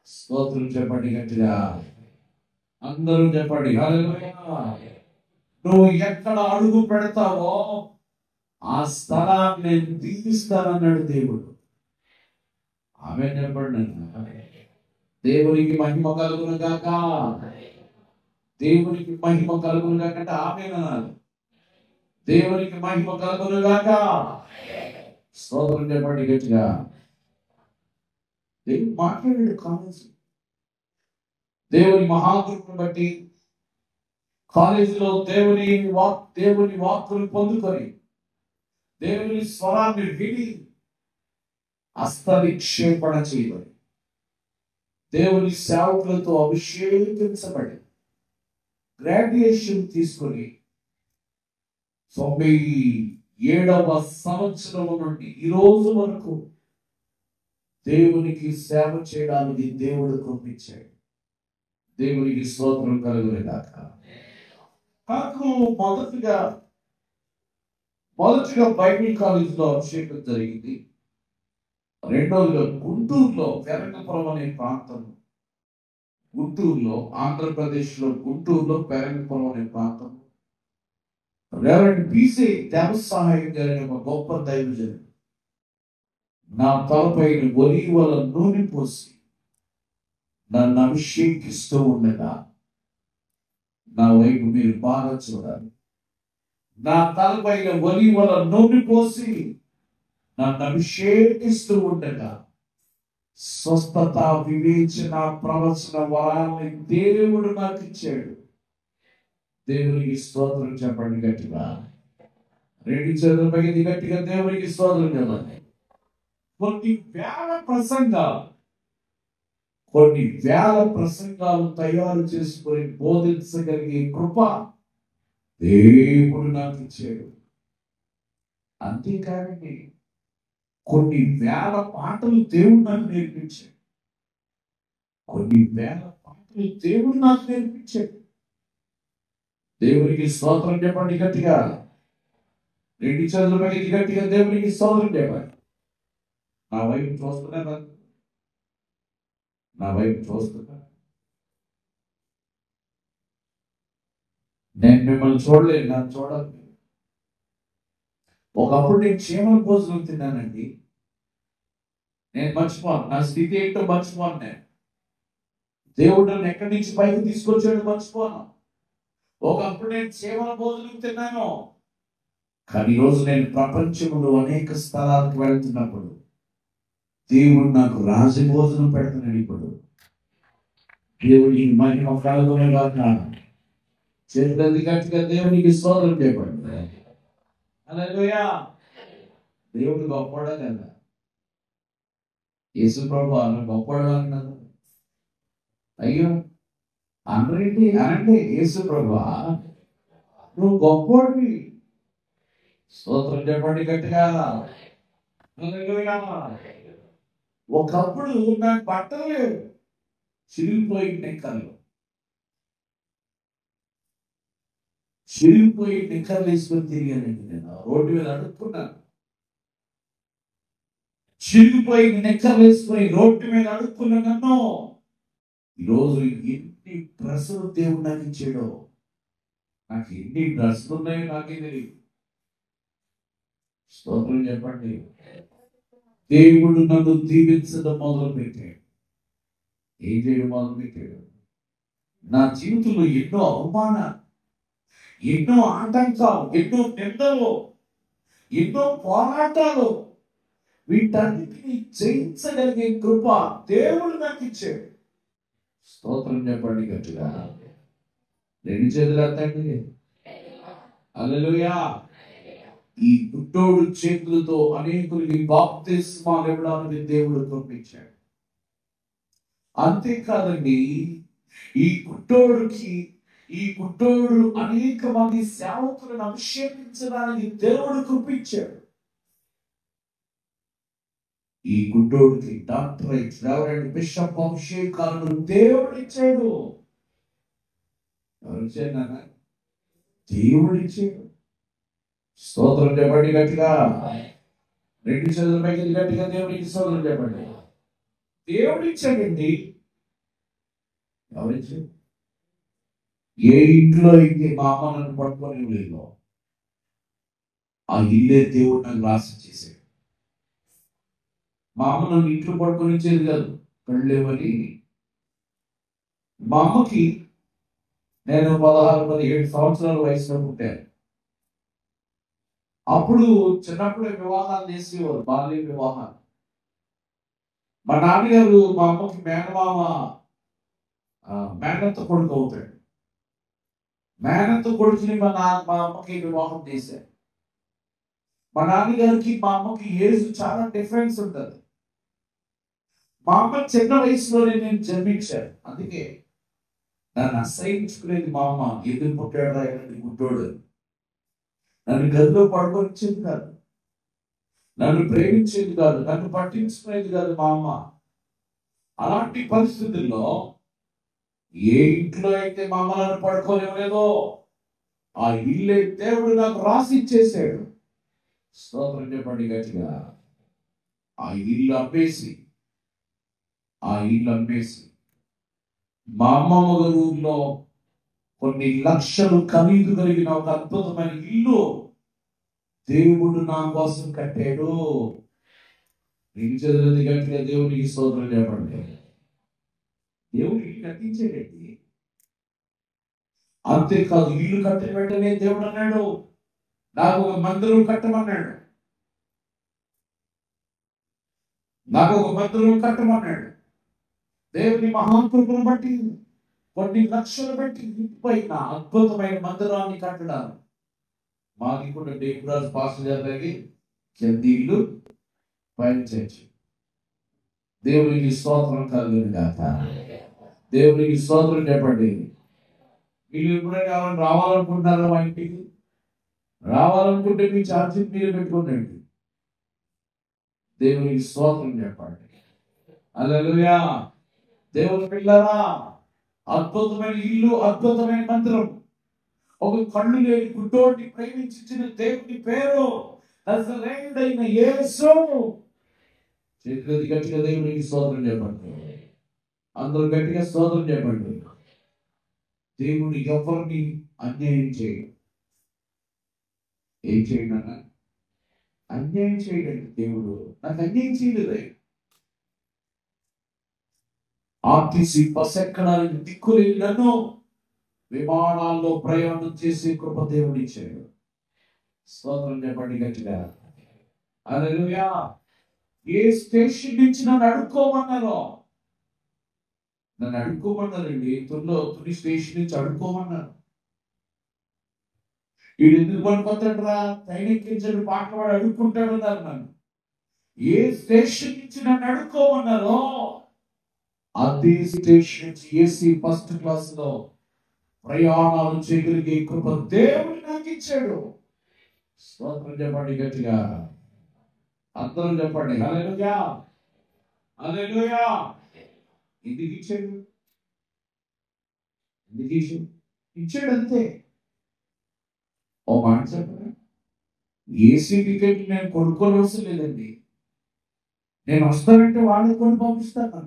స్తోత్రం చెప్పండి గట్టిగా. అందరూ చెప్పండి హల్లెలూయా. నువ్వు ఎక్కడ అడుగు పెడతావో ఆ స్థలాన్ని నేను దీవిస్తానన్నాడు దేవుడు. ఆమె చెప్పండి. దేవునికి మహిమ కలుగును గాక. దేవునికి మహిమ కలుగును గాక అంటే ఆమె అనాలి. దేవునికి మహిమ కలుగును గాక. స్తోత్రం చెప్పండి గట్టిగా. దేవుడు మాట్లాడాడు కాలేజీ. దేవుని మహాకృపను బట్టి కాలేజీలో దేవుని వాక్కులు పొందుకొని దేవుని స్వరాన్ని విని హస్తనిక్షేపణ చేయబడి దేవుని సేవకులతో అభిషేకించబడి గ్రాడ్యుయేషన్ తీసుకొని 97వ సంవత్సరం నుండి ఈ రోజు వరకు దేవునికి సేవ చేయడానికి దేవుడు కృపించాడు. దేవునికి స్తోత్రం కలుగును గాక. నాకు మొదటిగా బైబిల్ కాలేజీలో అభిషేకం జరిగింది. రెండోదిగా గుంటూరులో పెరంగపురం అనే ప్రాంతం, ఆంధ్రప్రదేశ్లో గుంటూరులో పెరంగపురం అనే ప్రాంతం రెవరెండ్ బీసీ దేవసహాయం గారి ఒక గొప్ప దైవజనుడు నా తలపైన ఒలీవల నూనె పోసి నన్ను అభిషేకిస్తూ ఉండగా, నా వైపు మీరు బాగా చూడాలి. నా తలపైన ఒలీవల నూనె పోసి నన్ను అభిషేకిస్తూ ఉండగా స్వస్థత, వివేచన, ప్రవచన వరాన్ని దేవుడు నాకు ఇచ్చాడు. దేవునికి స్తోత్రం చెప్పండి గట్టిగా. 2 చేతుల పైకి గట్టిగా దేవునికి స్తోత్రం చెప్పండి. కొన్ని వేల ప్రసంగాలు తయారు చేసుకొని బోధించగలిగే కృప దేవుడు నాకు ఇచ్చాడు. అంతేకాదండి, కొన్ని వేల పాటలు దేవుడు నాకు నేర్పించాడు. దేవునికి స్తోత్రం చెప్పండి గట్టిగా. 2 చేతుల పైకి గట్టిగా దేవునికి స్తోత్రం చెప్పండి. నా వైపు చూస్తున్నా. నేను మిమ్మల్ని చూడలేదు, నన్ను చూడాలి. ఒకప్పుడు నేను చీమల భోజనం తిన్నానండి. నేను మర్చిపోను, నా స్థితి ఏంటో మర్చిపోను. నేను దేవుడు నన్ను ఎక్కడి నుంచి పైకి తీసుకొచ్చాడు మర్చిపోను. ఒకప్పుడు నేను చీమల భోజనం తిన్నాను. కానీ ఈరోజు నేను ప్రపంచంలో అనేక స్థలాలకు వెళ్తున్నప్పుడు దేవుడు నాకు రాజభోజనం పెడుతున్నాడు. ఇప్పుడు దేవుడికి మహిమ కలుగును గాక. చేతులది గట్టిగా దేవునికి స్తోత్రం చెప్పండి. హల్లెలూయా. దేవుడు గొప్పవాడా కదా? యేసు ప్రభు అన్న గొప్పవాడు అన్నారు. అయ్యో అనండి అనండి, యేసు ప్రభు నువ్వు గొప్పవాడివి. స్తోత్రం చెప్పండి గట్టిగా. హల్లెలూయా. ఒకప్పుడు నాకు బట్టలు లేవు, చిరిగిపోయి నిక్కర్లు వేసుకొని తిరిగానండి. నేను రోడ్డు మీద అడుక్కున్నాను. చిరిగిపోయి నిక్కర్లు వేసుకొని రోడ్డు మీద అడుక్కున్నా. నన్ను ఈరోజు ఎన్ని డ్రెస్సులు దేవుడు నాకు ఇచ్చాడో, నాకు ఎన్ని డ్రెస్సులు ఉన్నాయో నాకే తెలియదు. స్తోత్రం చెప్పండి. దేవుడు నన్ను దీవించడం మొదలు పెట్టాడు. ఏం చేయడం మొదలు పెట్టాడు? నా జీవితంలో ఎన్నో అవమానాలు, ఎన్నో ఆటంకాలు, ఎన్నో నిందలు, ఎన్నో పోరాటాలు, వీటన్నిటిని జయించగలిగే కృప దేవుడు నాకు ఇచ్చాడు. స్తోత్రం చెప్పండి గట్టిగా. రెండు చేతులు ఎత్తండి. హల్లెలూయా. ఈ గుడ్డోడు చేతులతో అనేకులకి బాప్తిస్మాలు ఇవ్వడానికి దేవుడు పంపించాడు. అంతేకాదండి, ఈ గుడ్డోడు అనేక మంది సేవకులను అభిషేకించడానికి దేవుడు కృపించాడు. ఈ గుడ్డోడికి డాక్టరేట్, రెవరెండ్, బిషప్ అభిషేకాలను దేవుడు ఇచ్చాడు. ఎవరు ఇచ్చాడు? దేవుడు ఇచ్చాడు. స్తోత్రం చెప్పండి గట్టిగా. రెండు చేతుల పైకి గట్టిగా దేవుడికి స్తోత్రం చెప్పండి. దేవుడు ఇచ్చాడండి. ఎవరిచ్చాడు? ఏ ఇంట్లో అయితే మా అమ్మ నన్ను పట్టుకొని లేదు, ఆ ఇల్లే దేవుడు నాకు రాసి చేశాడు. మా అమ్మ నన్ను ఇంట్లో పట్టుకొని ఇచ్చేది కాదు, కళ్ళేమని. మా అమ్మకి నేను 16-17 సంవత్సరాల వయసులో పుట్టాను. అప్పుడు చిన్నప్పుడే వివాహాలు చేసేవారు, బాల్య వివాహాలు. మా నాన్నగారు మా అమ్మకి మేనత్త కొడుకు అవుతాడు. మేనత్త కొడుకుని మా అమ్మకి వివాహం చేశారు. మా నాన్నగారికి మా అమ్మకి ఏజ్ చాలా డిఫరెన్స్ ఉంటుంది. మా అమ్మ చిన్న వయసులోనే నేను జన్మించాను. అందుకే నన్ను అసహించుకునేది మా అమ్మ. ఎందుకు పుట్టాడా ఎలాంటి గుడ్డోడు. నన్ను గదిలో పడుకొనిచ్చేది కాదు, నన్ను ప్రేమించేది కాదు, నన్ను పట్టించుకునేది కాదు మా అమ్మ. అలాంటి పరిస్థితుల్లో ఏ ఇంట్లో అయితే మా అమ్మ నన్ను పడుకోలేదో ఆ ఇల్లే దేవుడు నాకు రాసి ఇచ్చేసాడు. స్తోత్రం చెప్పండి గట్టిగా. ఆ ఇల్లు అమ్మేసి మా అమ్మమ్మ గారి ఊర్లో కొన్ని లక్షలు ఖరీదు కలిగిన ఒక అద్భుతమైన ఇల్లు దేవుడు నా కోసం కట్టాడు. నీకు చదివింది గట్టిగా దేవునికి స్తోత్రం చెప్పండి. దేవుడు ఇల్లు కట్టించాడండి. అంతేకాదు, ఇల్లు కట్టిన వెంటనే దేవుడు అన్నాడు, నాకు ఒక మందిరం కట్టమన్నాడు. దేవుని మహాకృపను బట్టి కొన్ని లక్షలు పెట్టి పైన అద్భుతమైన మందిరాన్ని కట్టడాలు. మాది కూడా డేపురాజు పాస్టర్ గారి కింద ఇల్లు, పైన చర్చి. దేవునికి స్తోత్రం కలుగును గాక. దేవునికి స్తోత్రం చెప్పండి. మీరు ఎప్పుడైనా ఎవరైనా రావాలనుకుంటున్నారా మా ఇంటికి? రావాలనుకుంటే మీ ఛార్జీని మీరు పెట్టుకోండి. దేవునికి స్తోత్రం చెప్పండి. హల్లెలూయా. దేవుని పిల్లరా, అద్భుతమైన ఇల్లు, అద్భుతమైన మందిరం. ఒక కళ్ళు లేని గుడ్డోడిని ప్రేమించిన దేవుని పేరు నజరేయుడైన యేసు. చేతులెత్తి గట్టిగా దేవునికి స్తోత్రం చెప్పండి. అందరూ గట్టిగా స్తోత్రం చెప్పండి. దేవుడు ఎవరిని అన్యాయం చేయడు. ఏం చేయడు అన్న? అన్యాయం చేయడండి. దేవుడు నాకు అన్యాయం చేయలేదు. ఆర్టీసీ బస్ ఎక్కడానికి దిక్కులేని నన్ను విమానాల్లో ప్రయాణం చేసే కృప దేవుడు ఇచ్చాడు. స్తోత్రం చెప్పండి గట్టిగా. హల్లెలూయా. ఏ స్టేషన్ నుంచి నన్ను అడుక్కోమన్నారండి. తుని స్టేషన్ నుంచి అడుక్కోమన్నారు. వీడు ఎందుకు పడిపోతాడు రా, ట్రైన్ ఎక్కించండి పాటలు వాడు అడుక్కుంటాడు అన్నారు నన్ను. ఏ స్టేషన్ నుంచి నన్ను అడుక్కోమన్నారో అదే స్టేషన్ నుంచి ఏసీ ఫస్ట్ క్లాస్ లో ప్రయాణాలు చేయగలిగే కృప దేవుడు నాకు ఇచ్చాడు. స్తోత్రం చెప్పండి గట్టిగా, అందరూ చెప్పండి హల్లెలూయా, హల్లెలూయా. ఎందుకు ఇచ్చాడు? ఎందుకు ఇచ్చాడు? ఇచ్చాడు అంతే. ఓ మాట చెప్పండి, ఏసీ టికెట్ నేను కొనుక్కోవలసిన లేదండి. నేను వస్తానంటే వాళ్ళు కొని పంపిస్తాను.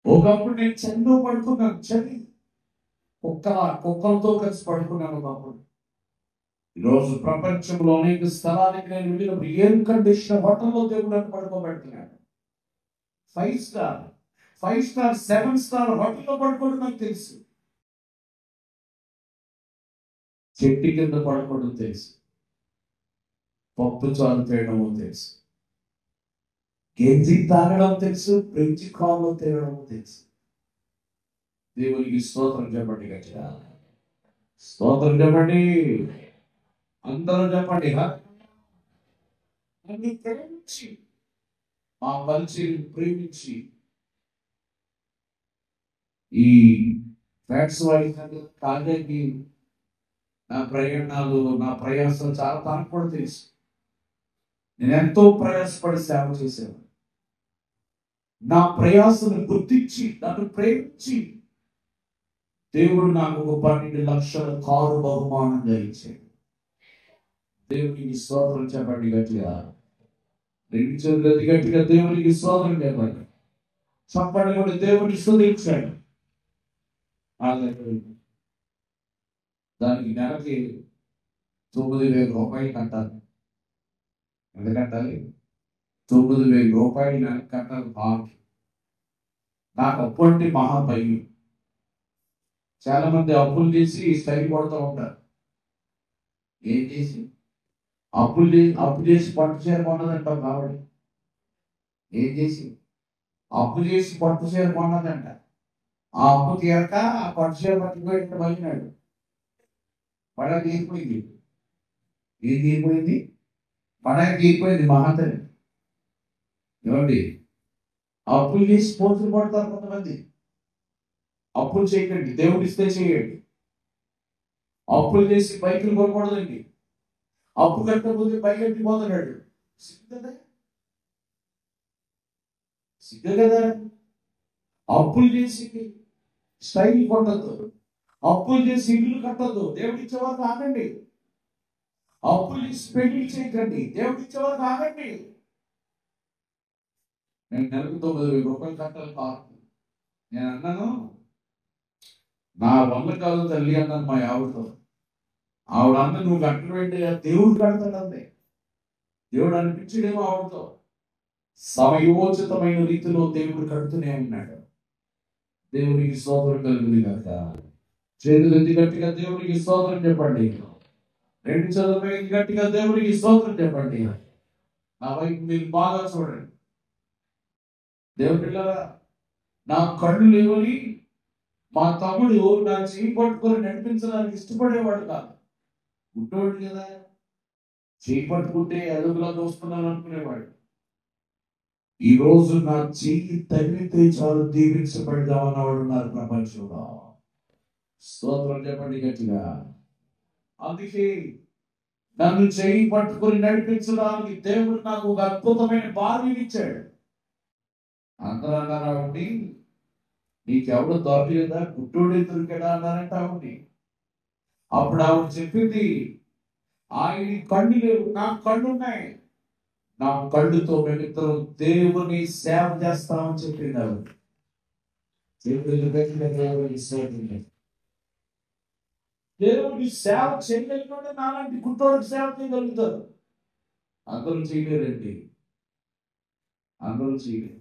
ఒకప్పుడు నేను చలిలో పడుకున్నాను, చలి కుక్కలతో కలిసి పడుకున్నాను ఒకప్పుడు. ఈరోజు ప్రపంచంలో అనేక స్థలానికి నేను వెళ్ళినప్పుడు ఎయిర్ కండిషన్ హోటల్లో దేవుడు పడుకోబెడుతున్నాడు. 5 స్టార్ 7 స్టార్ హోటల్లో పడుకోవడం నాకు తెలుసు. చెట్టు కింద పడుకోవడం తెలుసు, పప్పు చారు తేయడం తెలుసు, గెంజి తాగడం తెలుసు, బ్రెంచి కాల్లో తేయడం తెలుసు. దేవునికి స్తోత్రం చెప్పండి గట్టిగా, స్తోత్రం చెప్పండి, అందరూ చెప్పండి. నన్ను ప్రేమించి, మా పరిచయం ప్రేమించి ఈ ఫ్యాట్స్ వాడి కాళ్ళకి నా ప్రయాణాలు, నా ప్రయాసం చాలా తనకు కూడా తెలుసు. నేను ఎంతో ప్రయాసపడి సేవ చేశాను. నా ప్రయాసను గుర్తించి నన్ను ప్రేమించి దేవుడు నాకు ఒక 12 లక్షల కారు బహుమానంగా ఇచ్చాడు. దేవునికి స్తోత్రం చెప్పండి గట్టిగా, 2 చేతులు గట్టిగా దేవునికి స్తోత్రం చెప్పండి. చెప్పండి కూడా దేవుని స్తుతించాడు. దానికి నెలకి 9,000 రూపాయలు కట్టాలి. ఎంత కట్టాలి? 9,000 రూపాయలు నెలకి కట్టాలి. నాకు అప్పు అంటే మహాభయం. చాలా మంది అప్పులు చేసి స్టైల్ కొడుతూ ఉంటారు. ఏం చేసి అప్పు చేసి పట్టు చీర కొన్నదంటాం కాబట్టి, ఏం చేసి అప్పు చేసి పట్టు చీర కొన్నదంట. ఆ అప్పు తీరక ఆ పట్టు చీర పట్టుకుపోయి మళ్ళీనాడు. పడగ తీరిపోయింది. ఏం తీరిపోయింది? పడగ తీరిపోయింది. మహాతని ఏమండి, అప్పులు చేసి పోతులు పడతారు కొంతమంది. అప్పులు చేయకండి, దేవుడు ఇస్తే చేయండి. అప్పులు చేసి బైకులు కొనకూడదండి. అప్పు కట్టకపోతే బైక్ ఎట్టిపోతున్నాడు. సిగ్గు కదా. అప్పులు చేసి స్టైల్ కొట్టద్దు, అప్పులు చేసి ఇల్లు కట్టద్దు. దేవుడు ఇచ్చేవారు ఆగండి. అప్పులు చేసి పెళ్లి చేయకండి. దేవుడు ఇచ్చేవారు ఆగండి. నేను నెలకు 9,000 రూపాయలు కట్టాలి కాదు. నేను అన్నాను, నా వల్ల కాదు తల్లి అన్నాను మా ఆవిడతో. ఆవిడ అన్న, నువ్వు కట్టడం ఏంటి, దేవుడు కడతాడంతే. దేవుడు అనిపించడేమో ఆవిడతో. సమయోచితమైన రీతిలో దేవుడు కడుతూనే ఉన్నాడు. దేవునికి స్తోత్రం కలుగుతుంది కనుక చేతులు ఎత్తి గట్టిగా దేవునికి స్తోత్రం చెప్పండి. 2 చేతులు ఎత్తి గట్టిగా దేవునికి స్తోత్రం చెప్పండి. నా వైపు మీరు బాగా చూడండి. దేవుడి పిల్లరా, నా కళ్ళు లేవని మా తమ్ముడు నా చేయి పట్టుకొని నడిపించడానికి ఇష్టపడేవాడు కాదు. గుడ్డోడు కదా, చేయి పట్టుకుంటే అదుగులా దోస్తున్నాను అనుకునేవాడు. ఈ రోజు నా చెయ్యి తగిలితే చాలు దీవించబడదామన్నవాడు ఉన్నారు ప్రపంచంలో. స్తోత్రం చెప్పండి గట్టిగా. అందుకే నన్ను చెయ్యి పట్టుకొని నడిపించడానికి దేవుడు నాకు ఒక అద్భుతమైన భార్యని ఇచ్చాడు. అందరూ అన్నారు, ఆవిడ్ని నీకెవడు దొరకలేదా, గుట్టోడే దొరికాడా అన్నారంట ఆవిడ్ని. అప్పుడు ఆవిడ చెప్పింది, ఆయన కళ్ళు లేవు, నాకు కళ్ళు ఉన్నాయి. నా కళ్ళుతో మేమిద్దరం దేవుని సేవ చేస్తామని చెప్పింది ఆవిడ. దేవుని సేవ చేయగలిగిన నాలాంటి గుట్టోడికి సేవ చేయగలుగుతారు. అందరూ చేయలేరండి, అందరూ చేయలేరు.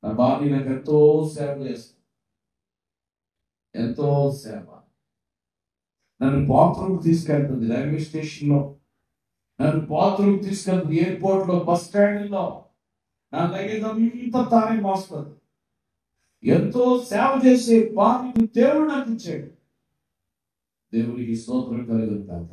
నా భార్య నాకు ఎంతో సేవ చేస్తాను, ఎంతో సేవ. నన్ను బాత్రూమ్ తీసుకెళ్తుంది రైల్వే స్టేషన్లో, నన్ను బాత్రూమ్ తీసుకెళ్తుంది ఎయిర్పోర్ట్లో, బస్ స్టాండ్లో. నా లగేజ్ అంతా తానే మోస్తుంది. ఎంతో సేవ చేసే భార్యను దేవుడు నాకు ఇచ్చాడు. దేవునికి స్తోత్రం కలుగును గాక.